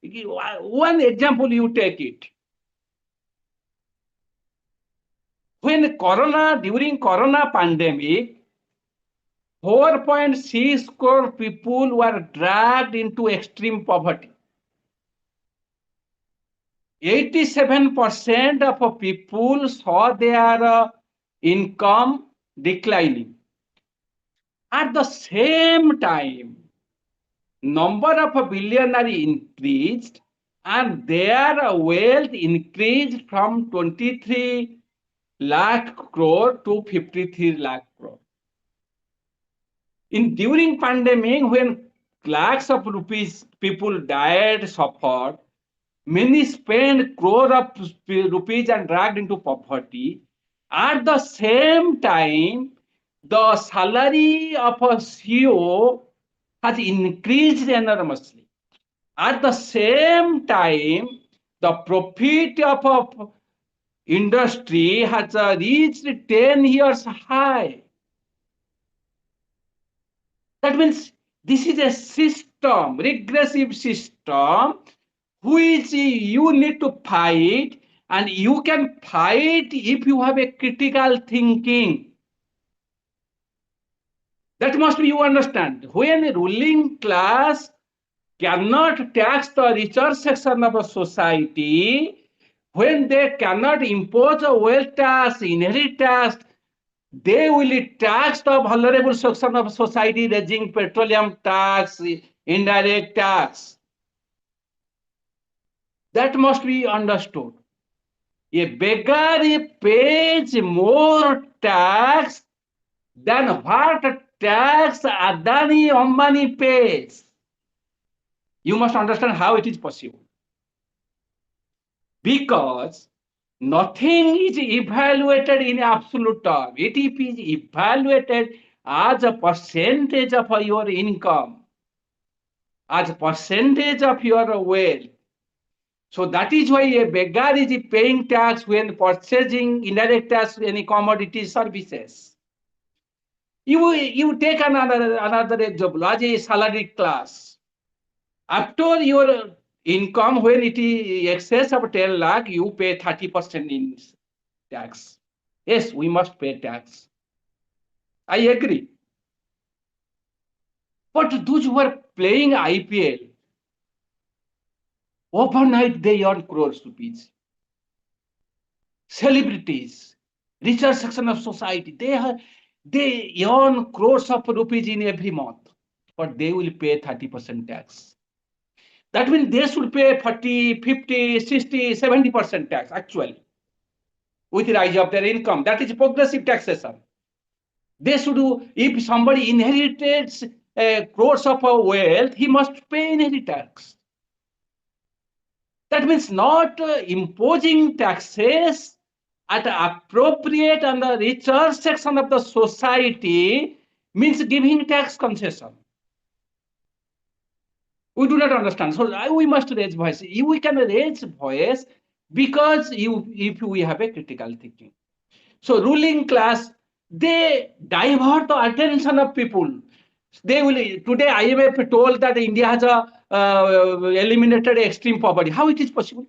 One example you take it. During Corona pandemic, 4.6 crore people were dragged into extreme poverty. 87% of people saw their income declining. At the same time, number of billionaires increased and their wealth increased from 23 lakh crore to 53 lakh crore. During pandemic, when lakhs of rupees people died, suffered, many spent crore of rupees and dragged into poverty. At the same time, the salary of a CEO has increased enormously. At the same time, the profit of a industry has reached 10 years high. That means this is a system, regressive system, which you need to fight, and you can fight if you have a critical thinking. That must be you understand. When a ruling class cannot tax the richer section of a society, when they cannot impose a wealth tax, inherit tax, they will tax the vulnerable section of society, raising petroleum tax, indirect tax. That must be understood. A beggar pays more tax than what tax Adani Ambani pays. You must understand how it is possible. Because nothing is evaluated in absolute term. It is evaluated as a percentage of your income, as a percentage of your wealth. So that is why a beggar is paying tax when purchasing indirect tax any commodity services. You take another example as a salaried class. After your income, when it is excess of 10 lakh, you pay 30% in tax. Yes, we must pay tax. I agree. But those who are playing IPL, overnight they earn crores rupees. Celebrities, richer section of society, they earn crores of rupees in every month, but they will pay 30% tax. That means they should pay 40, 50, 60, 70% tax actually with the rise of their income. That is progressive taxation. They should do, if somebody inherits crores of wealth, he must pay inheritance tax. That means not imposing taxes at appropriate and the richer section of the society means giving tax concession. We do not understand. So we must raise voice. We can raise voice because if we have a critical thinking. So ruling class, they divert the attention of people. They will today IMF told that India has eliminated extreme poverty. How it is possible?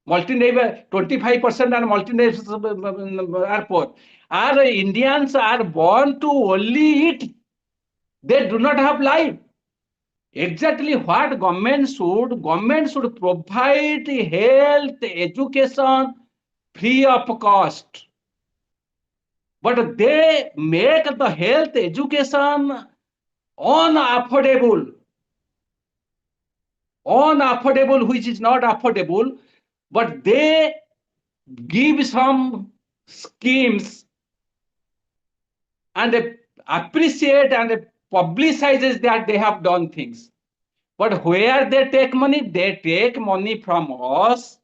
Multinational 25% and multinational are poor. Our Indians are born to only eat. They do not have life. Exactly what government should provide health, education free of cost. But they make the health education unaffordable, which is not affordable, but they give some schemes and appreciate and publicizes that they have done things. But where they take money from us.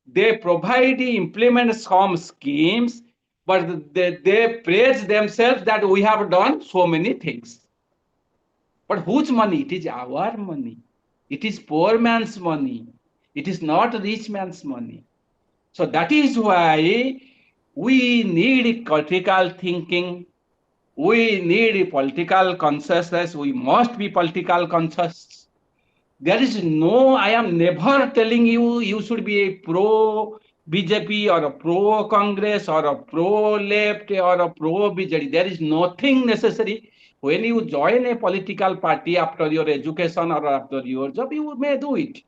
They provide, implement some schemes, but they praise themselves that we have done so many things. But whose money? It is our money. It is poor man's money. It is not rich man's money. So that is why we need critical thinking. We need political consciousness. We must be political conscious. There is no, I am never telling you should be a pro BJP or a pro Congress or a pro left or a pro BJD. There is nothing necessary. When you join a political party after your education or after your job, you may do it.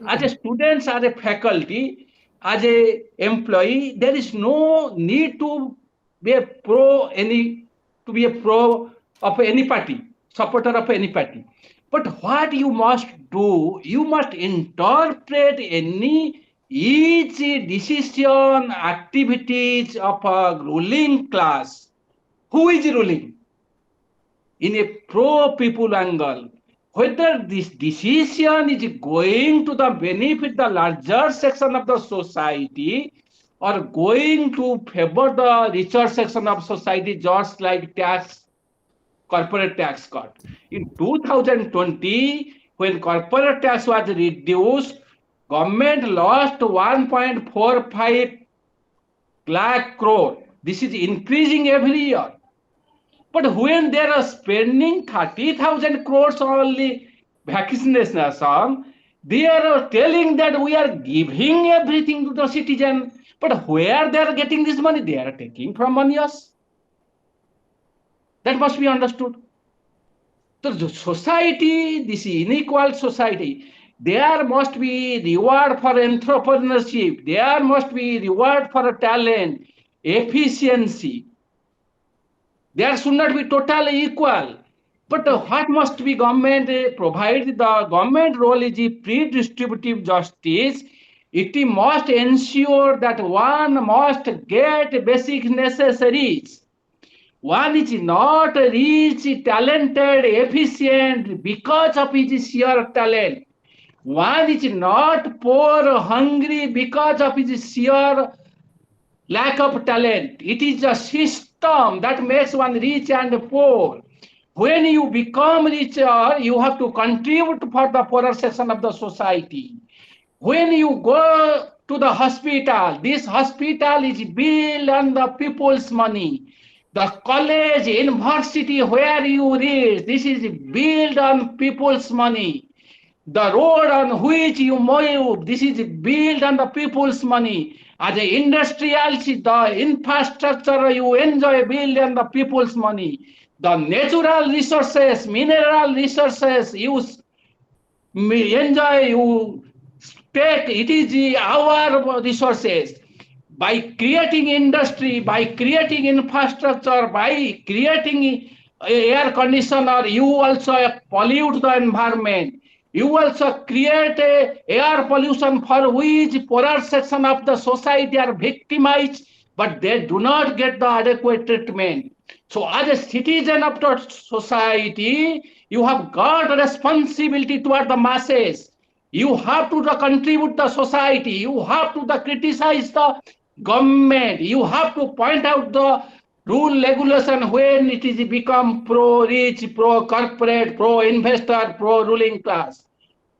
As a student, as a faculty, as a employee, there is no need to be a pro of any party, supporter of any party. But what you must do, you must interpret each decision, activities of a ruling class. Who is ruling? In a pro-people angle, whether this decision is going to the benefit the larger section of the society or going to favor the richer section of society, just like corporate tax cut. In 2020, when corporate tax was reduced, government lost 1.45 lakh crore. This is increasing every year. But when they are spending 30,000 crores only vaccination, they are telling that we are giving everything to the citizen. But where they are getting this money? They are taking from money us. That must be understood. So the society, this unequal society, there must be reward for entrepreneurship. There must be reward for talent, efficiency. There should not be totally equal. But what must be government provide? The government role is a pre-distributive justice. It must ensure that one must get basic necessaries. One is not rich, talented, efficient because of his sheer talent. One is not poor, hungry because of his sheer lack of talent. It is a system that makes one rich and poor. When you become richer, you have to contribute for the poorer section of the society. When you go to the hospital, this hospital is built on the people's money. The college, university where you reach, this is built on people's money. The road on which you move, this is built on the people's money. As an industrial, the infrastructure you enjoy built on the people's money. The natural resources, mineral resources you enjoy, you take, it is our resources. by creating industry, by creating infrastructure, by creating air conditioner, you also pollute the environment. You also create a air pollution for which poorer section of the society are victimized, but they do not get the adequate treatment. So as a citizen of the society, you have got a responsibility toward the masses. You have to contribute the society. You have to criticize the government. You have to point out the rule regulation when it is become pro-rich, pro-corporate, pro-investor, pro-ruling class.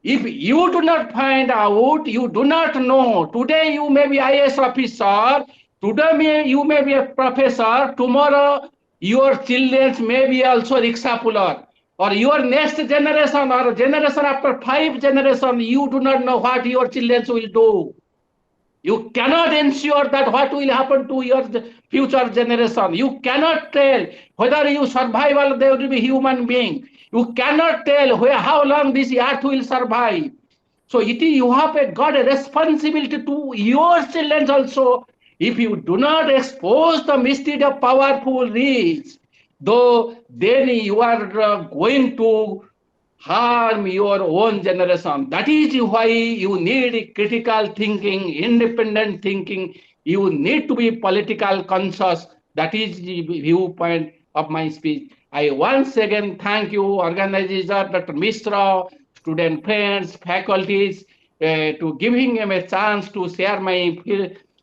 If you do not find out, you do not know. Today you may be IAS officer, today you may be a professor, tomorrow your children may be also rickshaw puller. Or your next generation or generation after 5 generations, you do not know what your children will do. You cannot ensure that what will happen to your future generation. You cannot tell whether you survive or they will be human being. You cannot tell how long this earth will survive. So you have got a responsibility to your children also. If you do not expose the misdeed of powerful rich, though then you are going to harm your own generation. That is why you need critical thinking, independent thinking. You need to be political conscious. That is the viewpoint of my speech. I once again thank you, organizer Dr. Mishra, student friends, faculties, to giving him a chance to share my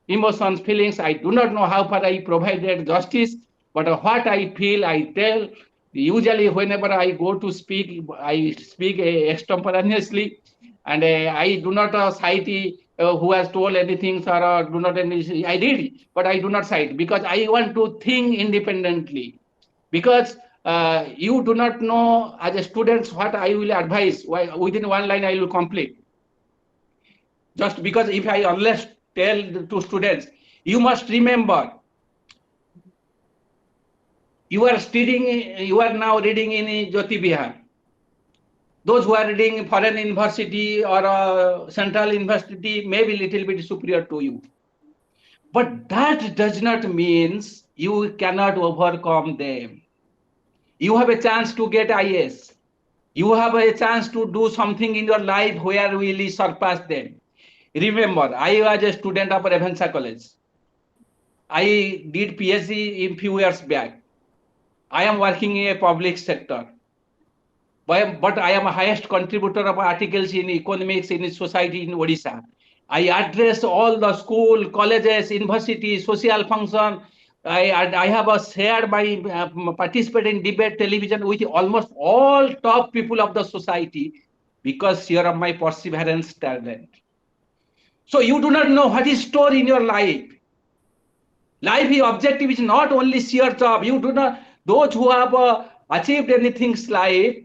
emotions, feelings. I do not know how far I provided justice, but what I feel, I tell. Usually, whenever I go to speak, I speak extemporaneously, and I do not cite who has told anything, or do not any. I read, but I do not cite because I want to think independently. Because you do not know as a student what I will advise. Why within one line I will complete. Just because if I unless tell to students, you must remember you are studying, you are now reading in Jyoti Bihar. Those who are reading foreign university or central university may be little bit superior to you. But that does not mean you cannot overcome them. You have a chance to get IS. You have a chance to do something in your life where will surpass them. Remember, I was a student of Revensa College. I did PhD in few years back. I am working in a public sector. But I am a highest contributor of articles in economics in society in Odisha. I address all the school, colleges, universities, social function. I have shared my participate in debate television with almost all top people of the society because here of my perseverance talent. So you do not know what is stored in your life. Life objective is not only sheer job. You do not, those who have achieved anything in life,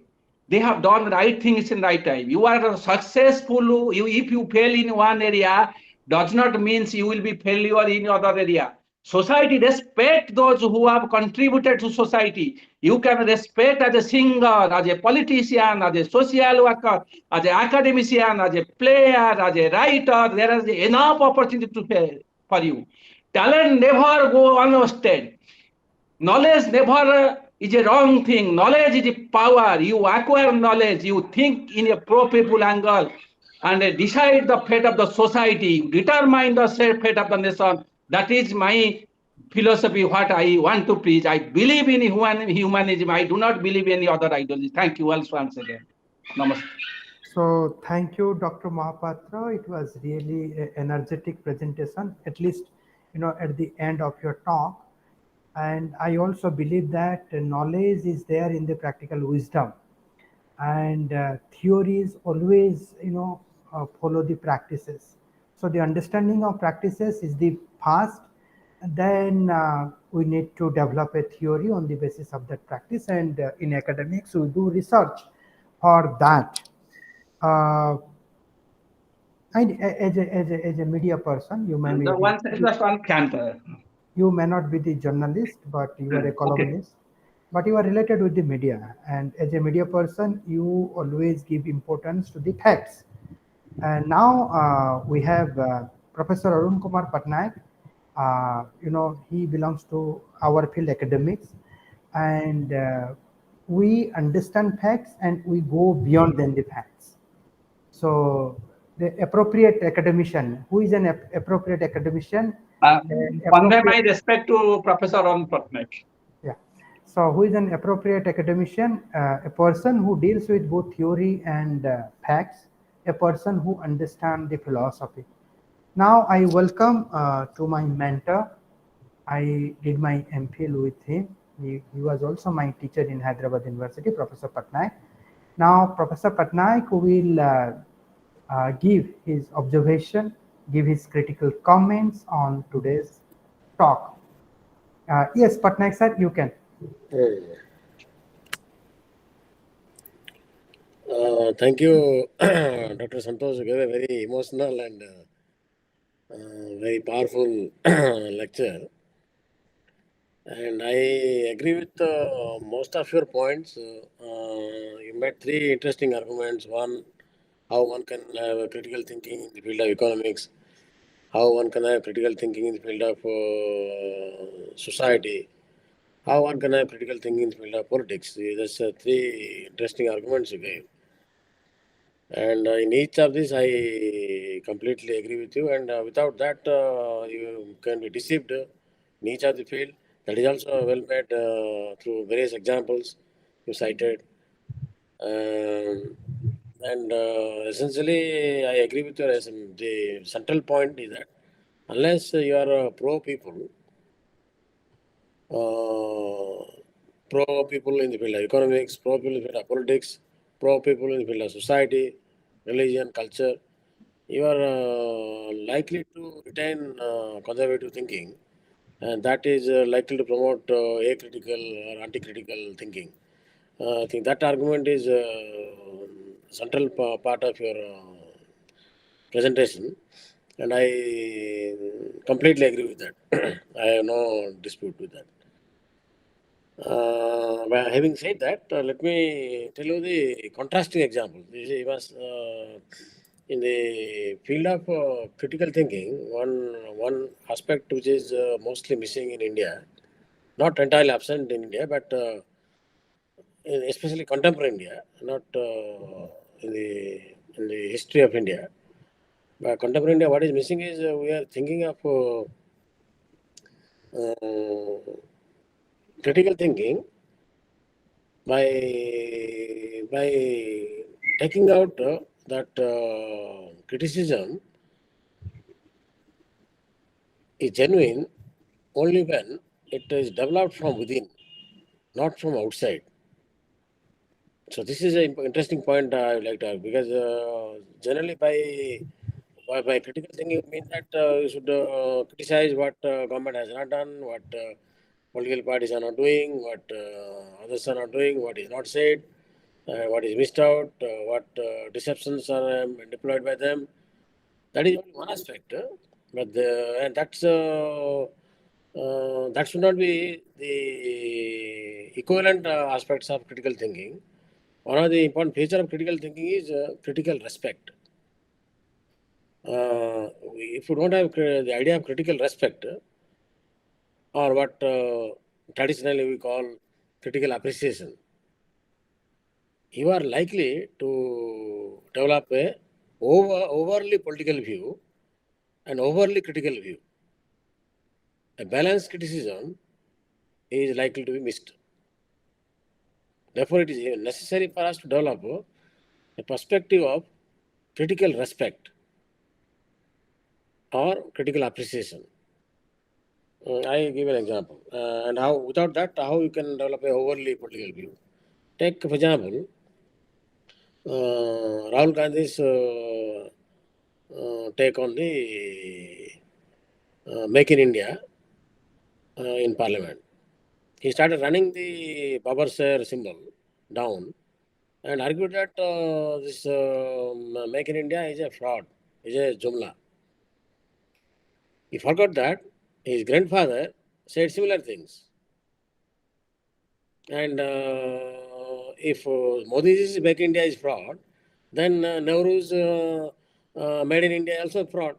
they have done right things in right time. You are successful. If you fail in one area, does not mean you will be failure in other area. Society respect those who have contributed to society. You can respect as a singer, as a politician, as a social worker, as an academician, as a player, as a writer. There is enough opportunity to pay for you. Talent never go unwasted. Knowledge never is a wrong thing. Knowledge is a power. You acquire knowledge. You think in a pro-people angle and decide the fate of the society. Determine the fate of the nation. That is my philosophy, what I want to preach. I believe in humanism. I do not believe in any other ideology. Thank you once again. Namaste. So thank you, Dr. Mohapatra. It was really an energetic presentation, at least, at the end of your talk. And I also believe that knowledge is there in the practical wisdom, and theories always, follow the practices. So the understanding of practices is the past. Then we need to develop a theory on the basis of that practice, and in academics we do research for that. Uh, and as a media person, you may And be the one second, just one canter. you may not be the journalist, but you are a Okay. columnist, but you are related with the media. And as a media person, you always give importance to the facts. And now we have Professor Arun Kumar Patnaik. He belongs to our field academics, and we understand facts and we go beyond than the facts. So the appropriate academician, who is an appropriate academician, Convey appropriate, my respect to Professor Arun Patnaik. yeah. So who is an appropriate academician? A person who deals with both theory and facts, a person who understands the philosophy. Now I welcome to my mentor. I did my MPhil with him. He was also my teacher in Hyderabad University, Professor Patnaik. Now Professor Patnaik will give his observation, give his critical comments on today's talk. Yes, Patnaik sir, you can. Thank you, Dr. Santosh. You gave a very emotional and very powerful lecture. And I agree with most of your points. You made three interesting arguments. One, how one can have a critical thinking in the field of economics, how one can have critical thinking in the field of society, how one can have critical thinking in the field of politics. That's three interesting arguments you gave. And in each of these, I completely agree with you. And without that, you can be deceived in each of the field. That is also well made through various examples you cited. Um, and essentially, I agree with your the central point is that unless you are pro people, pro people in the field of economics, pro people in the field of politics, pro people in the field of society, religion, culture, you are likely to retain conservative thinking, and that is likely to promote acritical or anti-critical thinking. I think that argument is central part of your presentation, and I completely agree with that. I have no dispute with that. But having said that, let me tell you the contrasting example. This was in the field of critical thinking. One aspect which is mostly missing in India, not entirely absent in India, but especially contemporary India, not in the history of India. But contemporary India, what is missing is we are thinking of critical thinking by taking out that criticism is genuine only when it is developed from within, not from outside. So this is an interesting point I would like to have, because generally by critical thinking you mean that you should criticize what government has not done, what political parties are not doing, what others are not doing, what is not said, what is missed out, what deceptions are deployed by them. That is only one aspect, but and that should not be the equivalent aspects of critical thinking. One of the important feature of critical thinking is critical respect. If you don't have the idea of critical respect, or what traditionally we call critical appreciation, you are likely to develop a overly political view and overly critical view. A balanced criticism is likely to be missed. Therefore, it is necessary for us to develop a perspective of critical respect or critical appreciation. I give an example, and how without that, how you can develop a overly political view. Take, for example, Rahul Gandhi's take on the Make in India in Parliament. He started running the Babar Sher symbol down and argued that this Make in India is a fraud, is a jumla. He forgot that his grandfather said similar things. And if Modi's Make in India is fraud, then Nehru's Made in India also fraud.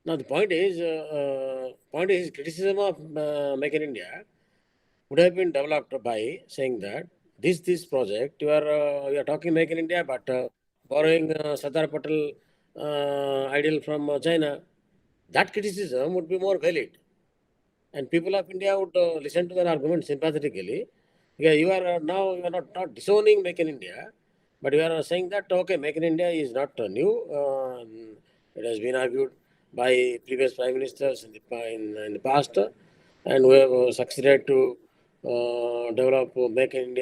Now the point is criticism of Make in India would have been developed by saying that this project you are talking Make in India, but borrowing Sardar Patel ideal from China, that criticism would be more valid, and people of India would listen to their argument sympathetically. Yeah, you are not disowning Make in India, but you are saying that okay, Make in India is not new. It has been argued by previous prime ministers in the past, and we have succeeded to develop Make in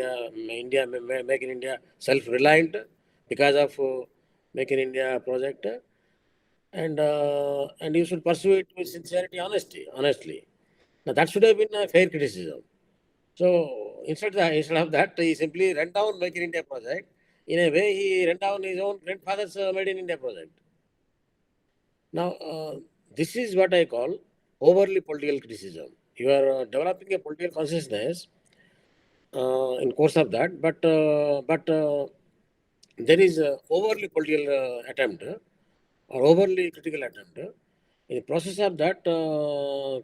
Make in India self-reliant because of Make in India project, and you should pursue it with sincerity, honestly. Now that should have been a fair criticism. So instead of that, he simply ran down Make in India project. In a way, he ran down his own grandfather's Made in India project. Now, this is what I call overly political criticism. You are developing a political consciousness in course of that, but there is a overly political attempt or overly critical attempt. In the process of that,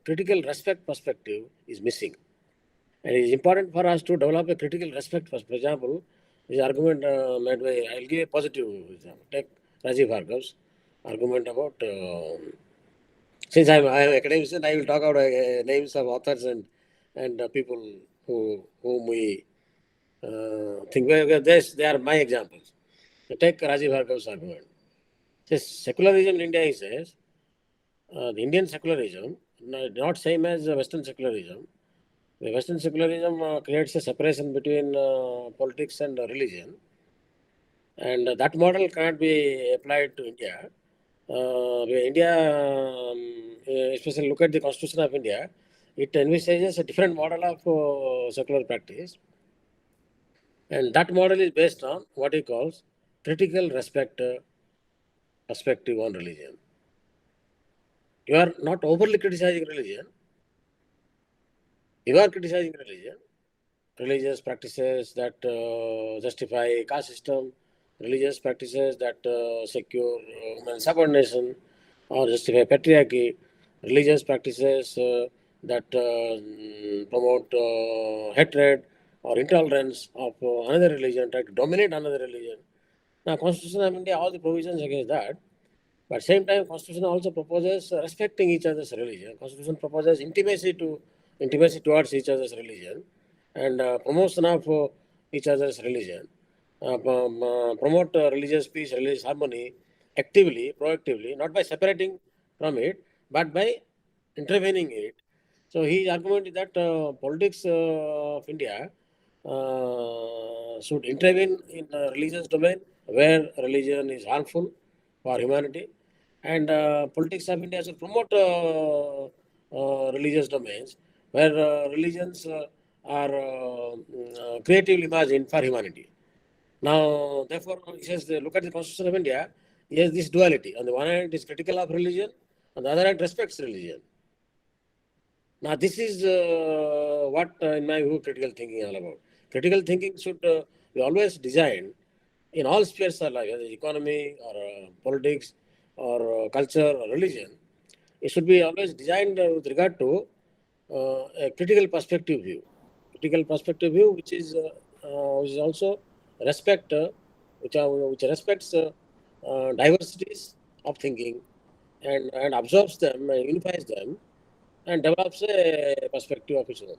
critical respect perspective is missing. And it is important for us to develop a critical respect. For example, this argument made by, I'll give a positive example. Take Rajiv Bhargav's argument about, since I'm academician, I will talk about names of authors and people whom we think, they are my examples. Take Rajiv Bhargav's argument. Says secularism in India, he says, the Indian secularism, not same as Western secularism. The Western secularism creates a separation between politics and religion, and that model cannot be applied to India. India, especially look at the Constitution of India, it envisages a different model of secular practice, and that model is based on what he calls critical respect perspective on religion. You are not overly criticizing religion. You are criticizing religion, religious practices that justify caste system, religious practices that secure human subordination or justify patriarchy, religious practices that promote hatred or intolerance of another religion, try to dominate another religion. Now, Constitution of India, all the provisions against that. But same time, Constitution also proposes respecting each other's religion. Constitution proposes intimacy towards each other's religion, and promotion of each other's religion. Promote religious peace, religious harmony actively, proactively, not by separating from it, but by intervening in it. So his argument is that politics of India should intervene in the religious domain where religion is harmful for humanity, and politics of India should promote religious domains where religions are creatively imagined for humanity. Now, therefore, he says, look at the Constitution of India. He has this duality. On the one hand, it is critical of religion. On the other hand, respects religion. Now, this is what, in my view, critical thinking is all about. Critical thinking should be always designed in all spheres of life, whether economy or politics or culture or religion. It should be always designed with regard to a critical perspective view. Critical perspective view, which is also respect, which respects diversities of thinking and absorbs them and unifies them and develops a perspective of its own.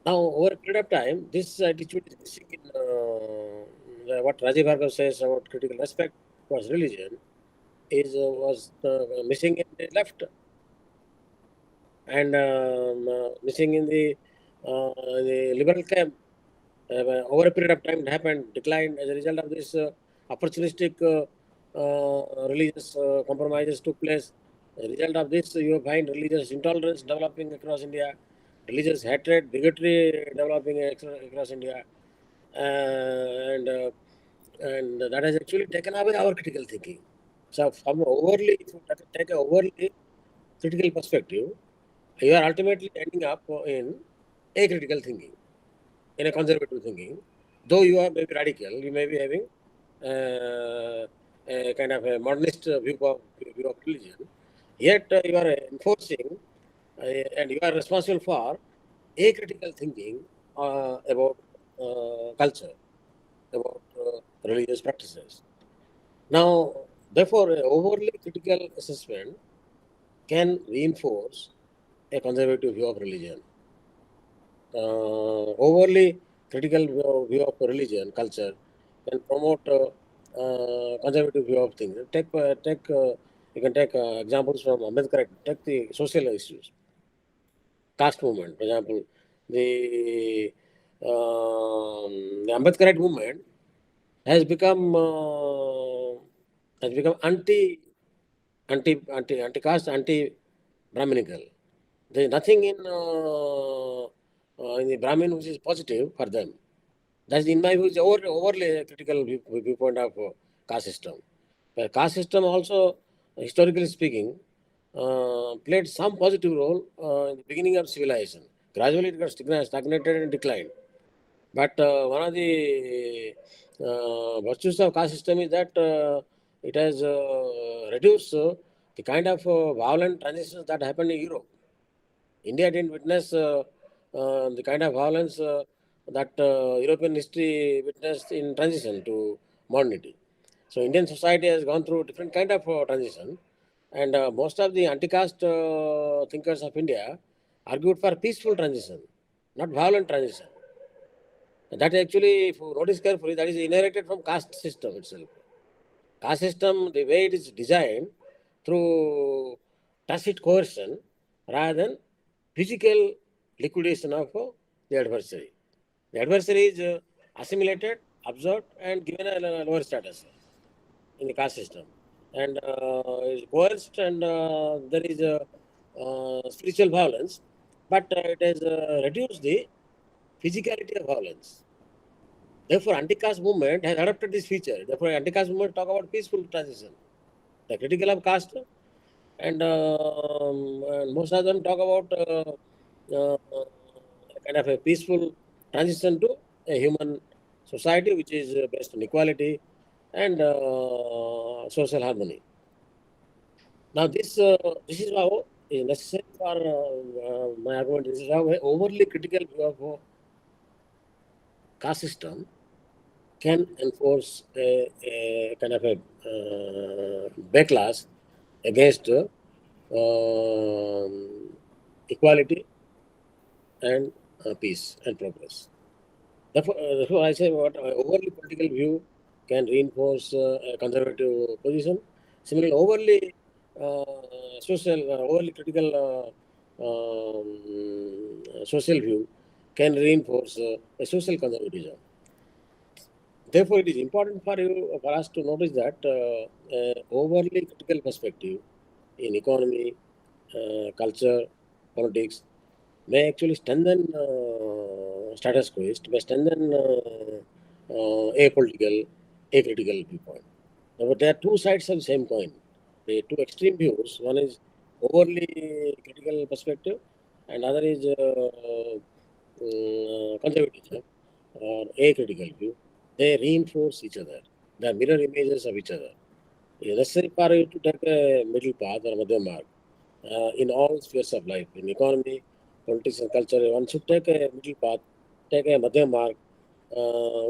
Now, over a period of time, this attitude is missing in what Rajiv Bhargav says about critical respect towards religion was missing in the left and missing in the liberal camp. Over a period of time, it happened, declined as a result of this opportunistic religious compromises took place. As a result of this, you find religious intolerance developing across India, religious hatred, bigotry developing across India, and that has actually taken away our critical thinking. So, if you take an overly critical perspective, you are ultimately ending up in a critical thinking, in a conservative thinking. Though you are maybe radical, you may be having a kind of a modernist view of religion, yet you are enforcing and you are responsible for acritical thinking about culture, about religious practices. Now, therefore, a overly critical assessment can reinforce a conservative view of religion. Overly critical view of religion, culture, can promote conservative view of things. You can take examples from Ambedkar. Take the social issues, caste movement, for example, the the Ambedkarite movement has become anti caste, anti Brahminical. There is nothing in the Brahmin which is positive for them. That's in my view is overly critical viewpoint of caste system. The caste system also, historically speaking, played some positive role in the beginning of civilization. Gradually, it got stagnated and declined. But one of the virtues of caste system is that it has reduced the kind of violent transitions that happened in Europe. India didn't witness the kind of violence that European history witnessed in transition to modernity. So Indian society has gone through different kind of transition, and most of the anti-caste thinkers of India argued for peaceful transition, not violent transition. That actually, if you notice carefully, that is inherited from caste system itself. Caste system, the way it is designed through tacit coercion rather than physical liquidation of the adversary. The adversary is assimilated, absorbed, and given a lower status in the caste system, and is coerced, and there is spiritual violence, but it has reduced the physicality of violence. Therefore, anti-caste movement has adopted this feature. Therefore, anti-caste movement talk about peaceful transition. The critical of caste, and most of them talk about kind of a peaceful transition to a human society which is based on equality and social harmony. Now, this is how is necessary for my argument. This is how a overly critical view of caste system can enforce a kind of a backlash against equality and peace and progress. Therefore, I say what overly political view can reinforce a conservative position. Similarly, overly critical social view can reinforce a social conservatism. Therefore, it is important for us to notice that overly critical perspective in economy, culture, politics may actually strengthen status quo, may strengthen acritical viewpoint. But there are two sides of the same coin. The two extreme views. One is overly critical perspective, and other is conservatism or acritical view. They reinforce each other. They are mirror images of each other. It is necessary for you to take a middle path or a Madhyam mark in all spheres of life, in economy, politics, and culture. One should take a middle path, take a Madhyam mark,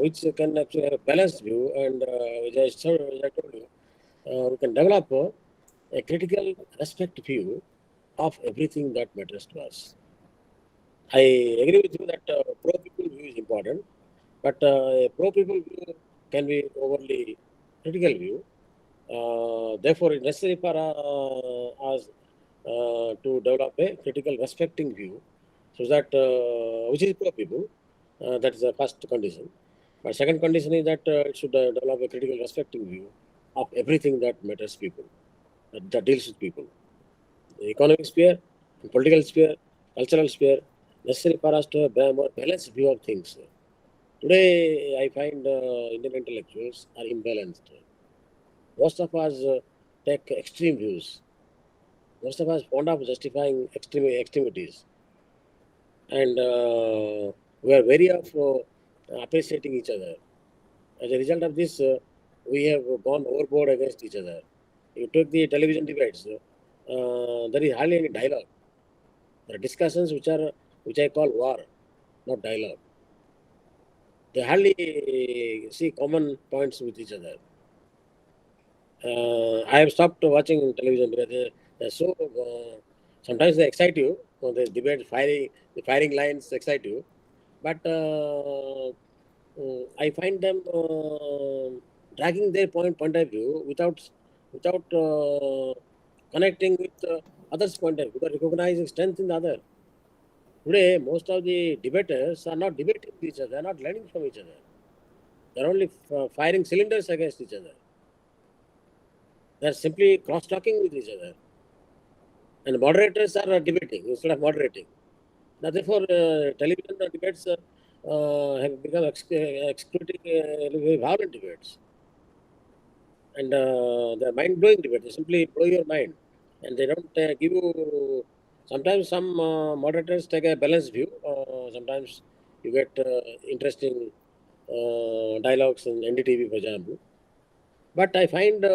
which can actually have a balanced view. And as I told you, we can develop a critical respect view of everything that matters to us. I agree with you that pro-people view is important, but a pro-people view can be overly critical view. Therefore, it's necessary for us to develop a critical respecting view, so that which is pro-people. That is the first condition. But second condition is that it should develop a critical respecting view of everything that matters people, that deals with people. The economic sphere, political sphere, cultural sphere, necessary for us to have a more balanced view of things. Today, I find Indian intellectuals are imbalanced. Most of us take extreme views. Most of us fond of justifying extremities, and we are wary of appreciating each other. As a result of this, we have gone overboard against each other. You take the television debates, there is hardly any dialogue. There are discussions which I call war, not dialogue. They hardly see common points with each other. I have stopped watching television because they're so. Sometimes they excite you. The debate the firing lines excite you, but I find them dragging their point of view without connecting with others' point of view, without recognizing strength in the other. Today, most of the debaters are not debating with each other, they are not learning from each other. They are only firing cylinders against each other. They are simply cross talking with each other. And moderators are debating instead of moderating. Now, therefore, television debates have become excluding very violent debates. And they're mind blowing debates. They simply blow your mind. And they don't give you. Sometimes some moderators take a balanced view. Sometimes you get interesting dialogues in NDTV, for example. But I find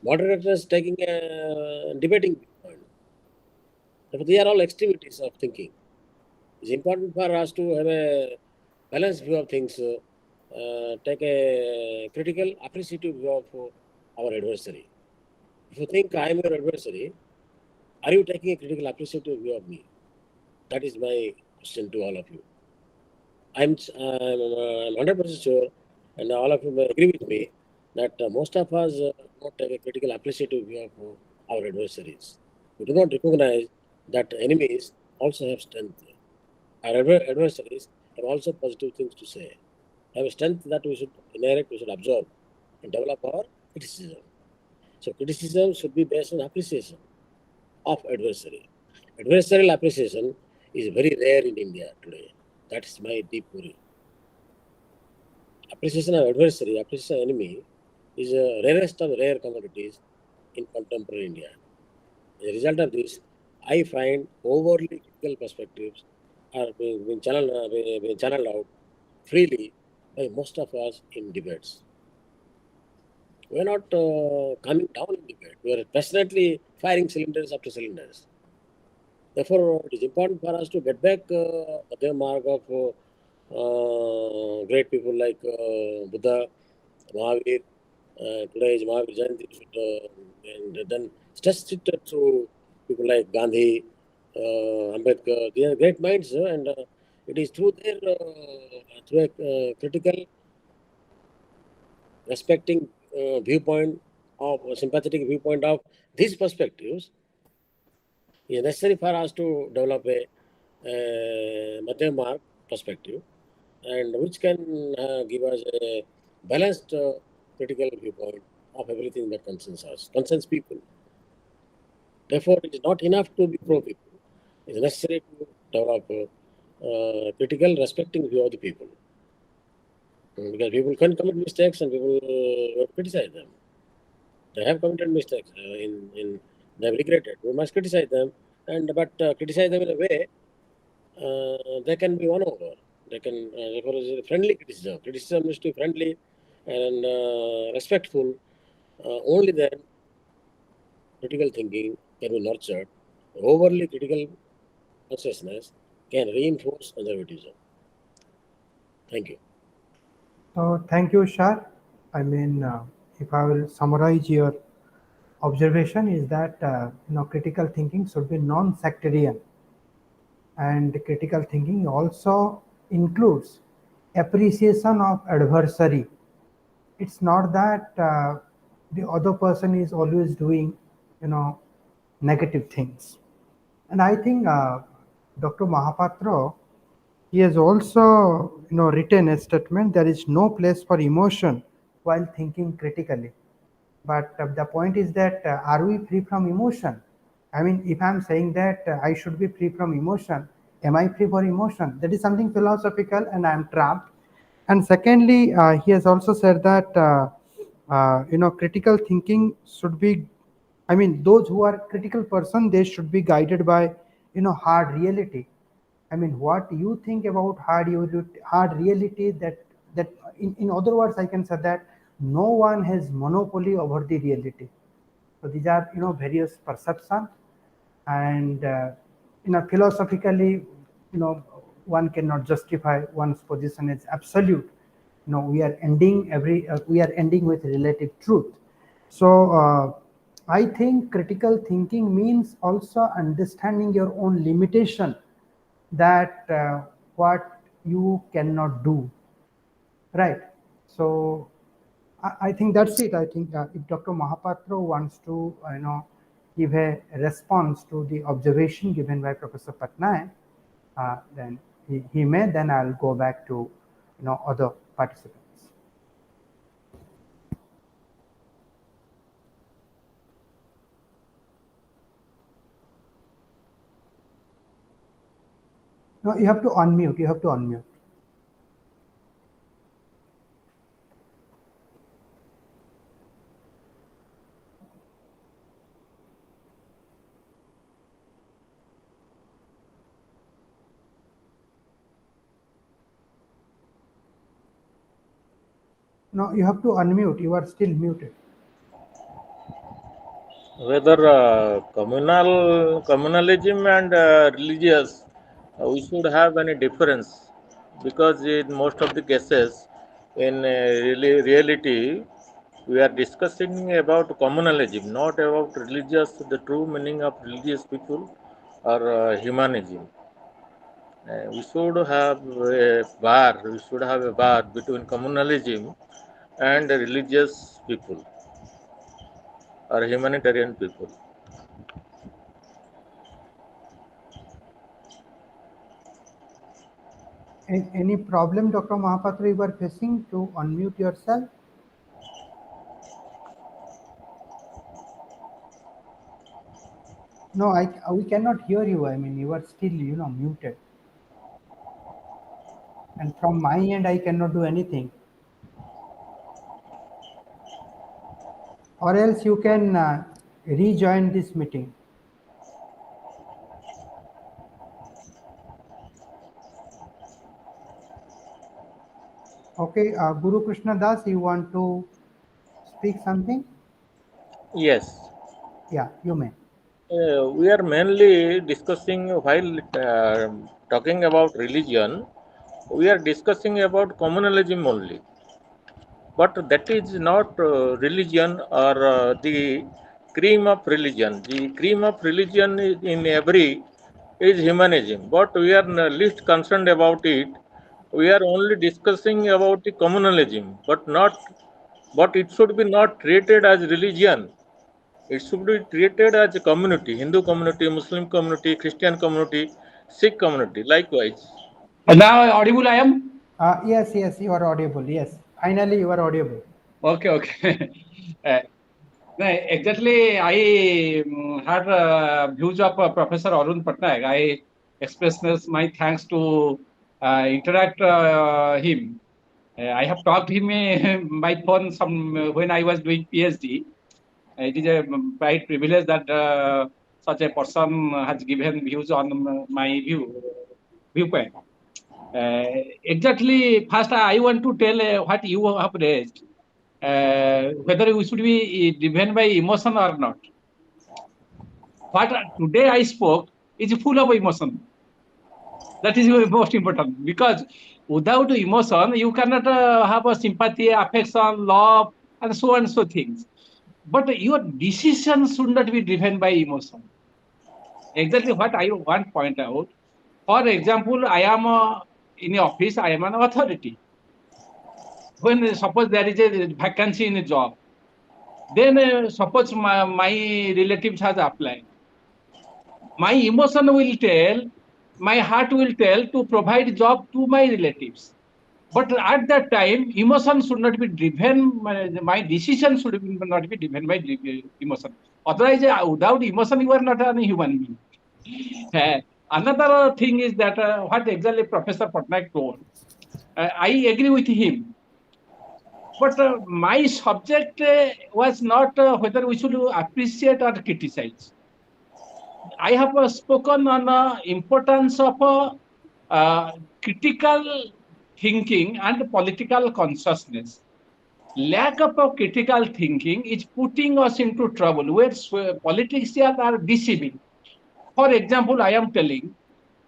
moderators taking a debating point. They are all extremities of thinking. It's important for us to have a balanced view of things, take a critical, appreciative view of our adversary. If you think I am your adversary, are you taking a critical, appreciative view of me? That is my question to all of you. I'm 100% sure, and all of you may agree with me, that most of us don't have a critical, appreciative view of our adversaries. We do not recognize that enemies also have strength. Our adversaries have also positive things to say, have a strength that we should inherit, we should absorb, and develop our criticism. So, criticism should be based on appreciation of adversary. Adversarial appreciation is very rare in India today. That is my deep worry. Appreciation of adversary, appreciation of enemy is the rarest of rare commodities in contemporary India. As a result of this, I find overly critical perspectives are being channeled out freely by most of us in debates. We are not coming down in debate. We are passionately firing cylinders after cylinders. Therefore, it is important for us to get back the mark of great people like Buddha, Mahavir. Today is Mahavir Jayanti, and then stress it through people like Gandhi, Ambedkar. They are great minds, and it is through their through a critical, respecting viewpoint of sympathetic viewpoint of these perspectives, it is necessary for us to develop a Madhyam Mark perspective, and which can give us a balanced critical viewpoint of everything that concerns people. Therefore, it is not enough to be pro people. It is necessary to develop a critical, respecting view of the people. Because people can commit mistakes and people criticize them. They have committed mistakes they have regretted. We must criticize them, but criticize them in a way they can be won over. They can therefore is a friendly criticism. Criticism is to be friendly and respectful. Only then critical thinking can be nurtured. Overly critical consciousness can reinforce conservatism. Thank you. So thank you, Shar. I mean, if I will summarize your observation, is that critical thinking should be non-sectarian, and critical thinking also includes appreciation of adversary. It's not that the other person is always doing, you know, negative things. And I think Dr. Mohapatra, he has also, written a statement: there is no place for emotion while thinking critically. But the point is that are we free from emotion? I mean, if I'm saying that I should be free from emotion, am I free for emotion? That is something philosophical, and I'm trapped. And secondly, he has also said that critical thinking should be. I mean, those who are critical person, they should be guided by hard reality. I mean, what you think about hard reality, that in other words, I can say that no one has monopoly over the reality. So these are various perceptions, and philosophically, one cannot justify one's position as absolute. We are ending with relative truth. So I think critical thinking means also understanding your own limitation, that what you cannot do, right? So I think that's it. I think if Dr. Mohapatra wants to give a response to the observation given by Professor Patnaik, then he may. Then I'll go back to other participants. No, you have to unmute. You have to unmute. No, you have to unmute. You are still muted. Whether communalism and religious, we should have any difference, because in most of the cases, in reality, we are discussing about communalism, not about religious, the true meaning of religious people or humanism. We should have a bar. We should have a bar between communalism and religious people or humanitarian people. Any problem, Dr. Mohapatra, you are facing to unmute yourself? No, we cannot hear you. I mean, you are still muted. And from my end, I cannot do anything. Or else you can rejoin this meeting. Okay, Guru Krishna Das, you want to speak something? Yes. Yeah, you may. We are mainly discussing, while talking about religion, we are discussing about communalism only. But that is not religion or the cream of religion. The cream of religion in every is humanism. But we are least concerned about it. We are only discussing about the communalism, but not. But it should be not treated as religion. It should be treated as a community: Hindu community, Muslim community, Christian community, Sikh community, likewise. Now audible I am? Yes, you are audible. Yes, finally you are audible. Okay. No, exactly. I had views of Professor Arun Patnaik. I express my thanks to interact him. I have talked him by phone when I was doing PhD. It is a quite privilege that such a person has given views on my viewpoint. Exactly. First, I want to tell what you have raised. Whether we should be driven by emotion or not. What today I spoke is full of emotion. That is most important, because without emotion, you cannot have a sympathy, affection, love, and so things. But your decision should not be driven by emotion. Exactly what I want to point out. For example, I am in office, I am an authority. When suppose there is a vacancy in a job, then suppose my relatives has applied. My emotion will tell, my heart will tell to provide job to my relatives. But at that time, emotion should not be driven, my decision should not be driven by emotion. Otherwise, without emotion, you are not a human being. Another thing is that what exactly Professor Patnaik told, I agree with him. But my subject was not whether we should appreciate or criticize. I have spoken on the importance of critical thinking and political consciousness. lack of a critical thinking is putting us into trouble where politicians are deceiving. For example, I am telling,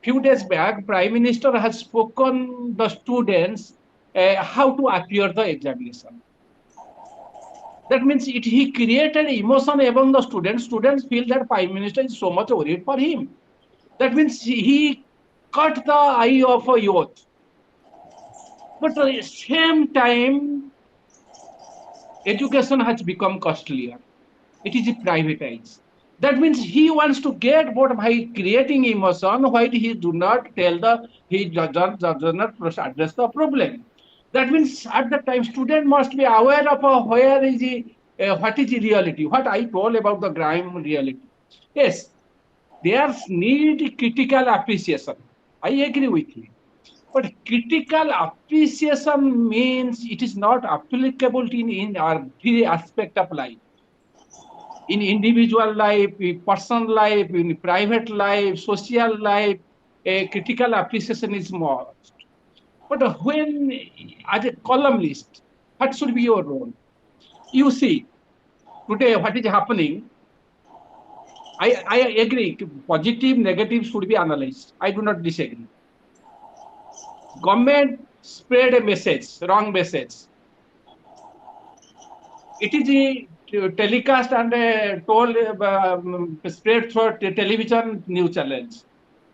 few days back, Prime Minister has spoken the students how to appear the examination. That means he created emotion among the students. Students feel that Prime Minister is so much worried for him. That means he cut the eye of a youth. But at the same time, education has become costlier. It is privatized. That means he wants to get what by creating emotion, why he do not tell he does not address the problem. That means at the time, student must be aware of where is what is the reality, what I told about the crime reality. Yes, there's need critical appreciation. I agree with you. But critical appreciation means it is not applicable in every aspect of life. In individual life, in personal life, in private life, social life, a critical appreciation is more. But when, as a columnist, what should be your role? You see, today what is happening, I agree, positive, negative should be analyzed. I do not disagree. Government spread a message, wrong message. It is telecast and told spread through television news channels.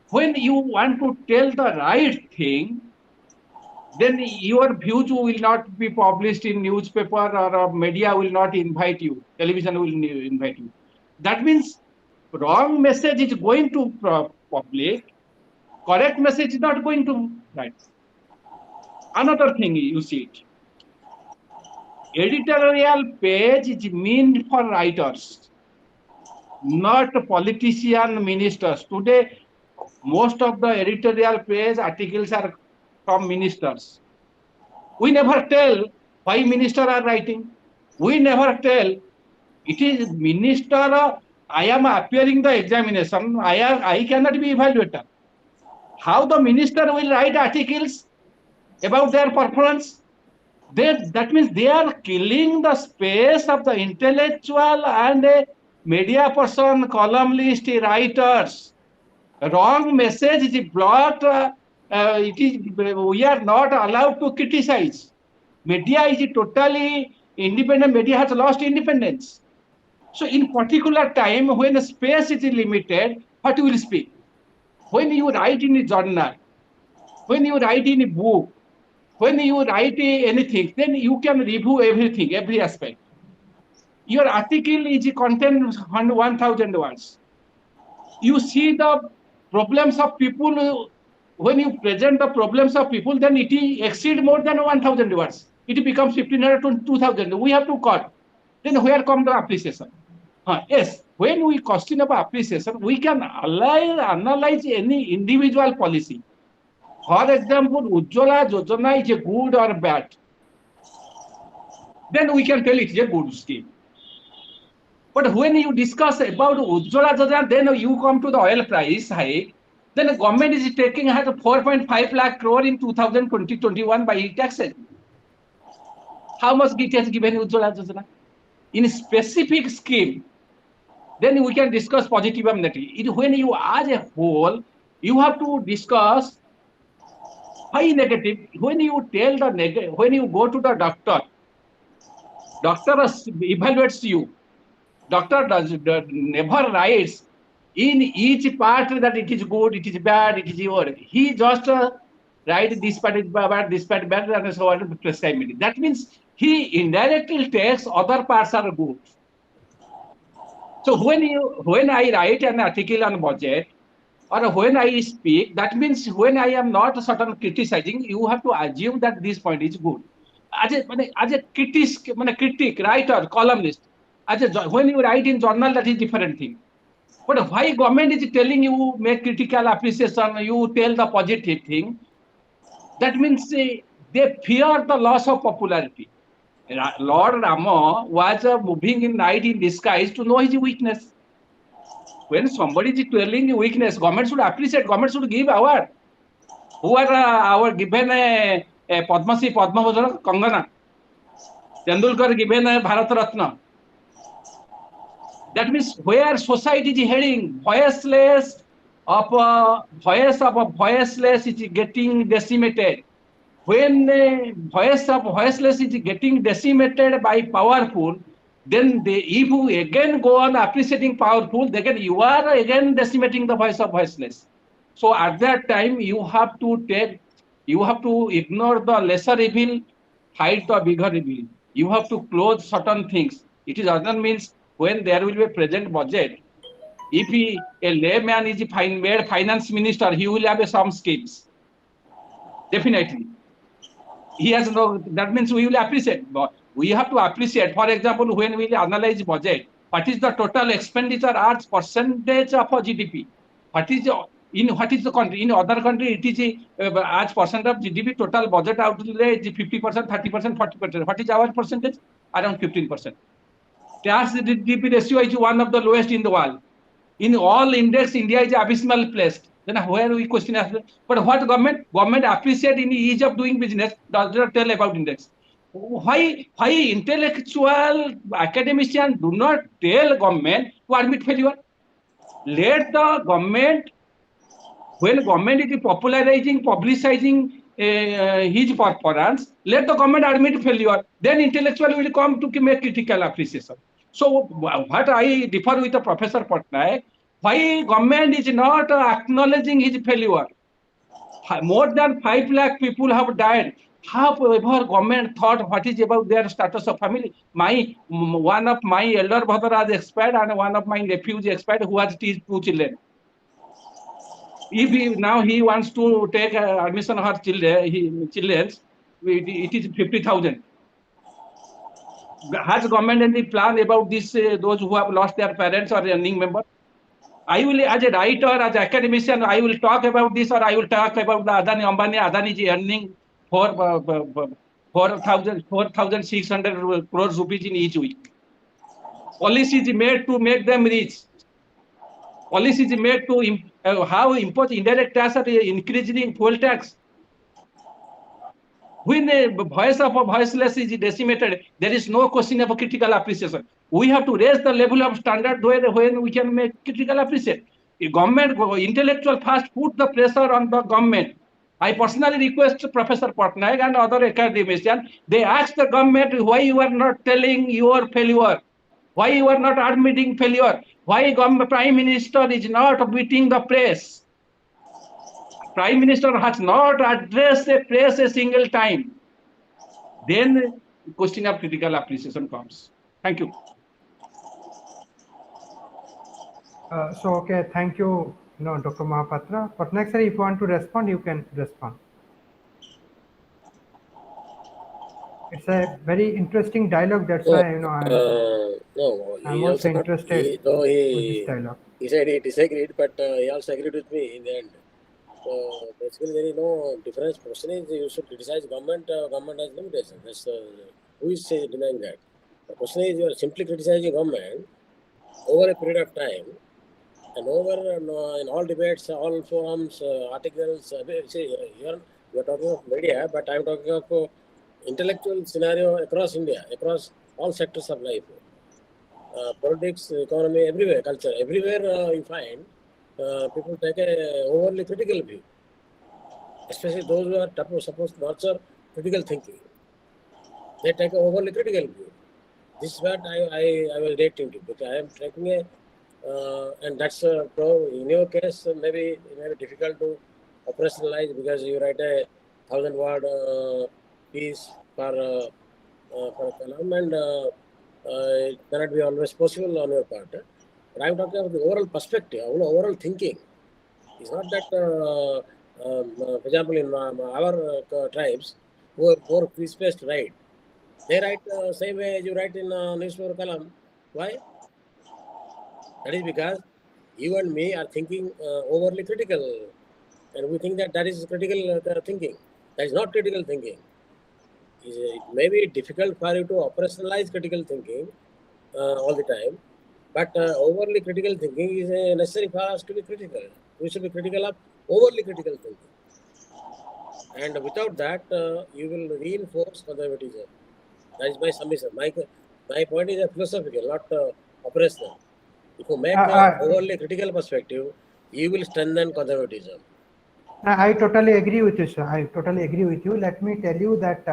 When you want to tell the right thing, then your views will not be published in newspaper or media will not invite you. Television will invite you. That means wrong message is going to public, correct message is not going to right. Another thing you see it. Editorial page is meant for writers, not politician ministers. Today, most of the editorial page articles are from ministers. We never tell why ministers are writing. We never tell it is minister. I am appearing the examination. I cannot be evaluator. How the minister will write articles about their performance? That means they are killing the space of the intellectual and media person, columnist, writers. Wrong message is blocked. We are not allowed to criticize. Media is totally independent. Media has lost independence. So in particular time, when space is limited, what will speak? When you write in a journal, when you write in a book, when you write anything, then you can review everything, every aspect. Your article is content 1,000 words. You see the problems of people. When you present the problems of people, then it exceeds more than 1,000 words. It becomes 1,500 to 2,000. We have to cut. Then where comes the appreciation? Yes, when we question about appreciation, we can analyze any individual policy. For example, Ujjwala Yojana is a good or bad. Then we can tell it is a good scheme. But when you discuss about Ujjwala Yojana, then you come to the oil price hike. Then the government is taking 4.5 lakh crore in 2020-21 by taxes. How much it has given Ujjwala Yojana? In a specific scheme, then we can discuss positive and negative. When you as a whole, you have to discuss why negative. When you tell the negative, when you go to the doctor evaluates you. Doctor never writes in each part that it is good, it is bad, it is your. He just writes this part is bad, this part bad, and so on. That means he indirectly takes other parts are good. So when I write an article on budget or when I speak, that means when I am not certain criticizing, you have to assume that this point is good. As a critic, writer, columnist, when you write in journal, that is different thing. But why government is telling you make critical appreciation, you tell the positive thing? That means they fear the loss of popularity. Lord Rama was moving in night in disguise to know his weakness. When somebody is telling you weakness, government should appreciate, government should give award. Who are our given Padma Shri, Padma Bhushan, Convener. Tendulkar given a Bharat Ratna. That means where society is heading, voiceless of a voiceless is getting decimated. When voice of voiceless is getting decimated by powerful, then if you again go on appreciating powerful, then you are again decimating the voice of voiceless. So at that time, you have to ignore the lesser evil, fight the bigger evil. You have to close certain things. It is other means when there will be a present budget. If a layman is made finance minister, he will have some schemes. Definitely. He has no, that means we will appreciate. We have to appreciate, for example, when we analyze budget, what is the total expenditure as percentage of GDP? What is the country? In other country, it is as percent of GDP, total budget outlay is 50%, 30%, 40%. What is our percentage? Around 15%. Tax GDP ratio is one of the lowest in the world. In all index, India is abysmal placed. Then where we question after, but what government appreciate in ease of doing business does not tell about index. Why intellectual academicians do not tell government to admit failure? Let the government, when government is popularizing, publicizing his performance, let the government admit failure. Then intellectual will come to make critical appreciation. So what I differ with the Professor Patnaik, why government is not acknowledging his failure? More than 5 lakh people have died. Have ever government thought what is about their status of family? One of my elder brother has expired and one of my nephews expired who has 2 children. If now he wants to take admission of her children, it is 50,000. Has government any plan about this? Those who have lost their parents or earning member? I will, as a writer, as an academician, I will talk about this, or I will talk about the Adani Ambani. Adani is earning 4,600 crores rupees in each week. Policy is made to make them rich. Policy is made to impose indirect tax or increasing fuel tax. When the voice of a voiceless is decimated, there is no question of a critical appreciation. We have to raise the level of standard when we can make critical appreciation. The government, intellectual first put the pressure on the government. I personally request Professor Patnaik and other academicians, they ask the government why you are not telling your failure, why you are not admitting failure, why Prime Minister is not beating the press. Prime Minister has not addressed the press a single time. Then the question of critical appreciation comes. Thank you. Okay, thank you, Dr. Mohapatra. But next, sir, if you want to respond, you can respond. It's a very interesting dialogue. That's why I'm also interested with this dialogue. He said he disagreed, but he also agreed with me in the end. So basically, there is no difference. Question is, you should criticize government. Government has limitations. That's who is denying that? The question is, you are simply criticizing government over a period of time, and over in all debates, all forums, articles. See, you are talking of media, but I am talking of intellectual scenario across India, across all sectors of life, politics, economy, everywhere, culture, everywhere you find. People take a overly critical view, especially those who are supposed to nurture critical thinking. They take an overly critical view. This is what I was reacting to, because I am taking and that's in your case maybe it may be difficult to operationalize because you write a 1,000-word piece for column, and it cannot be always possible on your part. But I am talking about the overall perspective, overall thinking. It's not that, for example, in our tribes, who are more free-spaced write. They write the same way as you write in newspaper column. Why? That is because you and me are thinking overly critical, and we think that is critical thinking. That is not critical thinking. It may be difficult for you to operationalize critical thinking all the time, but overly critical thinking is necessary for us to be critical. We should be critical of overly critical thinking. And without that, you will reinforce conservatism. That is my submission. My point is a philosophical, not operational. If you make Uh, a overly critical perspective, you will strengthen conservatism. I totally agree with you, sir. I totally agree with you. Let me tell you that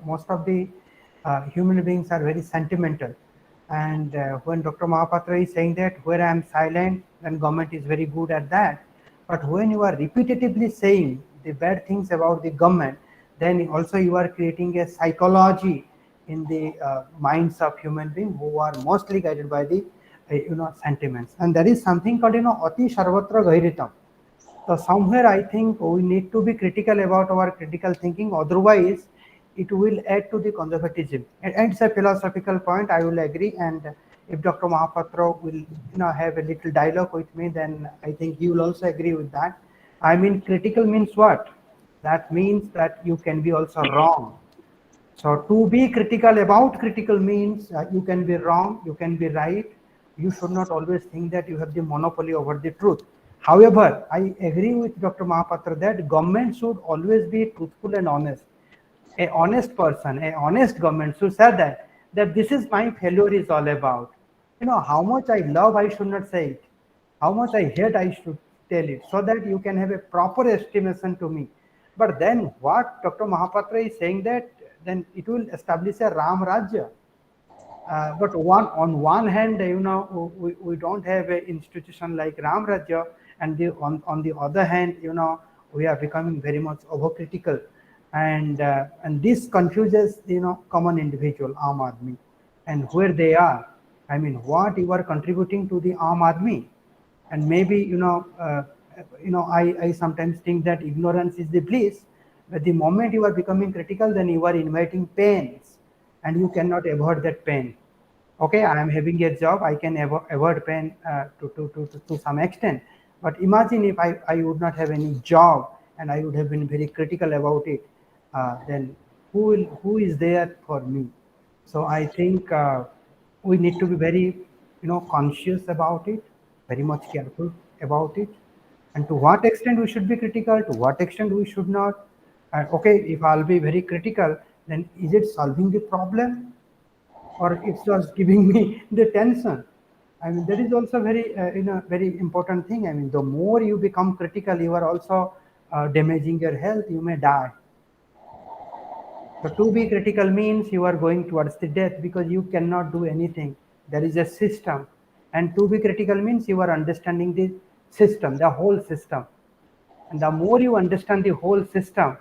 most of the human beings are very sentimental, and when Dr. Mohapatra is saying that where I am silent, then government is very good at that. But when you are repetitively saying the bad things about the government, then also you are creating a psychology in the minds of human beings who are mostly guided by the sentiments, and there is something called ati sarvatra gairitam. So somewhere I think we need to be critical about our critical thinking. Otherwise, it will add to the conservatism. And it's a philosophical point. I will agree. And if Dr. Mahapatra will have a little dialogue with me, then I think he will also agree with that. I mean, critical means what? That means that you can be also wrong. So to be critical about critical means you can be wrong, you can be right. You should not always think that you have the monopoly over the truth. However, I agree with Dr. Mahapatra that government should always be truthful and honest. A honest person, a honest government should say that this is my failure is all about. How much I love, I should not say it. How much I hate, I should tell it, so that you can have a proper estimation to me. But then what Dr. Mahapatra is saying, that then it will establish a Ram Rajya. But on one hand, we don't have an institution like Ram Rajya, and on the other hand, we are becoming very much overcritical, and this confuses common individual Aam Aadmi, and where they are. I mean, what you are contributing to the Aam Aadmi, and maybe I sometimes think that ignorance is the bliss, but the moment you are becoming critical, then you are inviting pains, and you cannot avoid that pain. Okay, I am having a job, I can avoid pain to some extent, but imagine if I would not have any job and I would have been very critical about it, then who is there for me? So I think we need to be very conscious about it, very much careful about it, and to what extent we should be critical, to what extent we should not. And okay, if I'll be very critical, then is it solving the problem, or it's just giving me the tension? I mean, that is also very very important thing. I mean, the more you become critical, you are also damaging your health. You may die. So to be critical means you are going towards the death, because you cannot do anything. There is a system, and to be critical means you are understanding the system, the whole system. And the more you understand the whole system,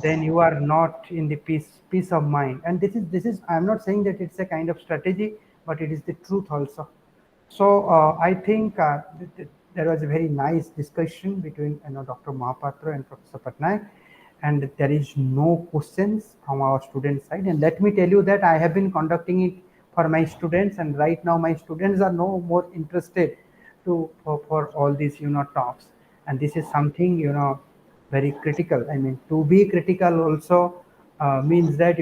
then you are not in the peace of mind. And this is I'm not saying that it's a kind of strategy, but it is the truth also. So I think there was a very nice discussion between Dr. Mahapatra and Professor Patnaik, and there is no questions from our student side. And let me tell you that I have been conducting it for my students, and right now my students are no more interested for all these talks. And this is something very critical. I mean, to be critical also means that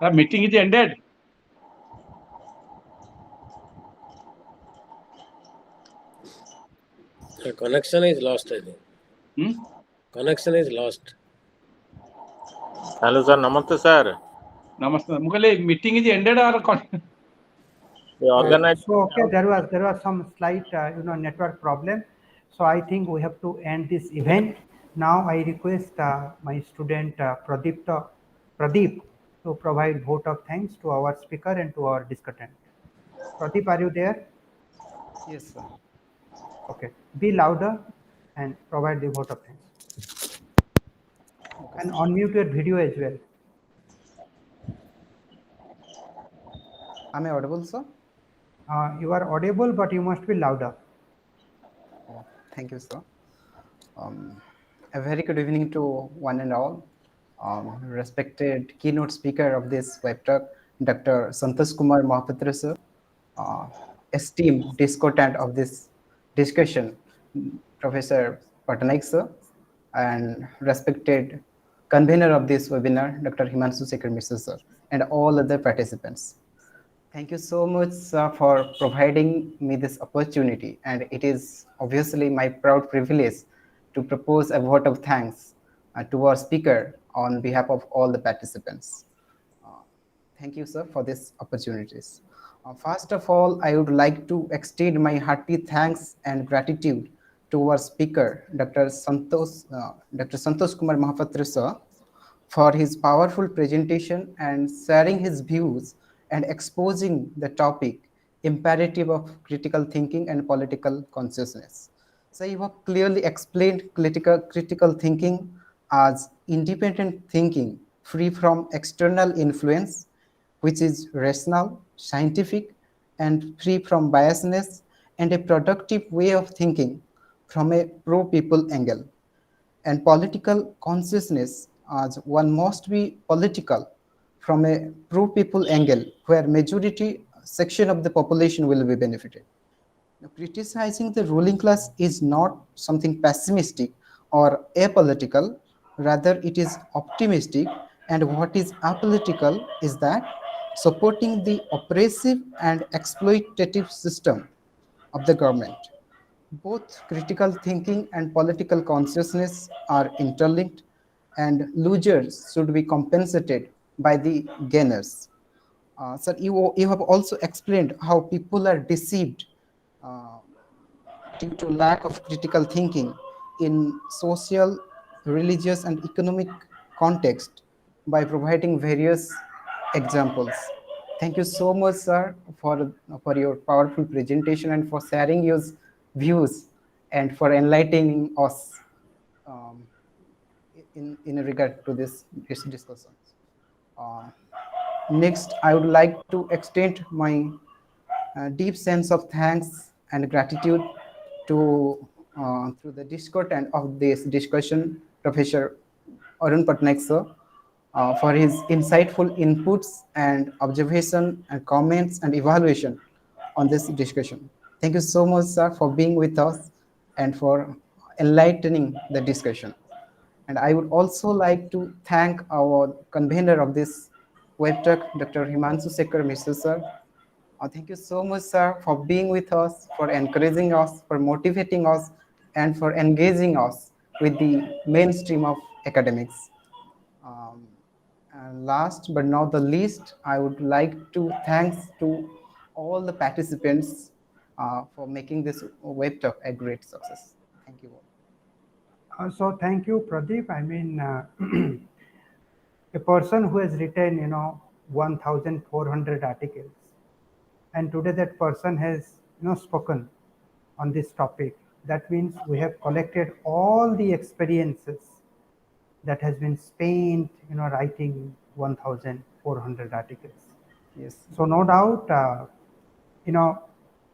The meeting is ended. The connection is lost, I think. Connection is lost. Hello, sir. Namaste, sir. Namaste. Mukale, meeting is ended or The organized. So okay, there was some slight network problem. So I think we have to end this event. Now I request my student Pradeep to provide vote of thanks to our speaker and to our discussant. Pradeep, are you there? Yes, sir. Okay, be louder and provide the vote of thanks. Okay, And sir. unmute your video as well. Am I audible, sir? You are audible, but you must be louder. Oh, thank you, sir. Um, a very good evening to one and all. Respected keynote speaker of this web talk, Dr. Santosh Kumar Mohapatra, sir. Uh, esteemed discutant of this discussion, Professor Patnaik, sir. And respected convener of this webinar, Dr. Himanshu Sekhar, Mishra, sir, and all other participants. Thank you so much for providing me this opportunity, and it is obviously my proud privilege to propose a vote of thanks to our speaker on behalf of all the participants. Uh, Thank you, sir, for these opportunities. First of all, I would like to extend my hearty thanks and gratitude to our speaker, Dr. Santosh Kumar Mahapatra, sir, for his powerful presentation and sharing his views and exposing the topic imperative of critical thinking and political consciousness. So you have clearly explained critical thinking as independent thinking free from external influence, which is rational, scientific, and free from biasness, and a productive way of thinking from a pro people angle. And political consciousness as one must be political from a pro people angle where majority section of the population will be benefited. Now, criticizing the ruling class is not something pessimistic or apolitical, rather it is optimistic, and what is apolitical is that supporting the oppressive and exploitative system of the government. Both critical thinking and political consciousness are interlinked, and losers should be compensated by the gainers. Sir, you have also explained how people are deceived uh, due to lack of critical thinking in social, religious, and economic context by providing various examples. Thank you so much, sir, for your powerful presentation and for sharing your views and for enlightening us um, in regard to this discussion. Uh, Next, I would like to extend my deep sense of thanks and gratitude to the discutant of this discussion, Professor Arun Patnaik, sir, for his insightful inputs and observation and comments and evaluation on this discussion. Thank you so much, sir, for being with us and for enlightening the discussion. And I would also like to thank our convener of this web talk, Dr. Himanshu Sekhar, Mr. Sir. Thank you so much, sir, for being with us, for encouraging us, for motivating us, and for engaging us with the mainstream of academics. Um, and last but not the least, I would like to thanks to all the participants for making this web talk a great success. Thank you all. So thank you, Pradeep. A person who has written, 1,400 articles, and today that person has, spoken on this topic. That means we have collected all the experiences that has been spent, writing 1,400 articles. Yes. So no doubt, you know,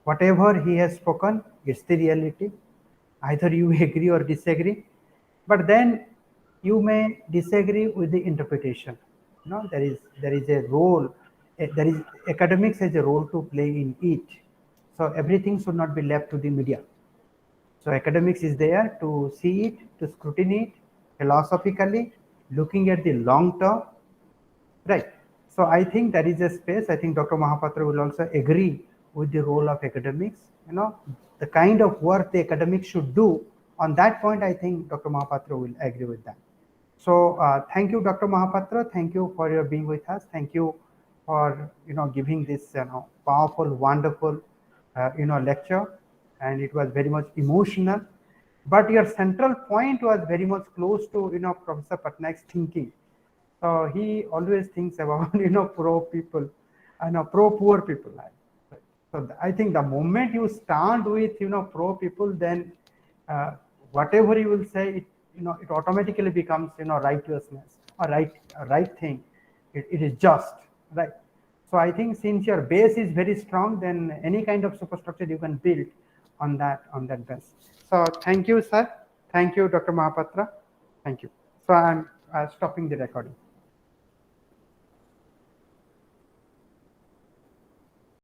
whatever he has spoken, it's the reality. Either you agree or disagree, but then you may disagree with the interpretation. There is a role. There is academics has a role to play in it. So everything should not be left to the media. So academics is there to see it, to scrutiny it philosophically, looking at the long term, right? So I think that is a space. I think Dr. Mohapatra will also agree with the role of academics. The kind of work the academics should do. On that point, I think Dr. Mohapatra will agree with that. So thank you, Dr. Mohapatra. Thank you for your being with us. Thank you for giving this powerful, wonderful lecture, and it was very much emotional. But your central point was very much close to Professor Patnaik's thinking. So he always thinks about pro people and pro poor people. So I think the moment you start with pro people, then whatever you will say, it automatically becomes righteousness or right thing. It is just right. So I think since your base is very strong, then any kind of superstructure you can build on that base. So thank you, sir. Thank you, Dr. Mohapatra. Thank you. So I'm stopping the recording.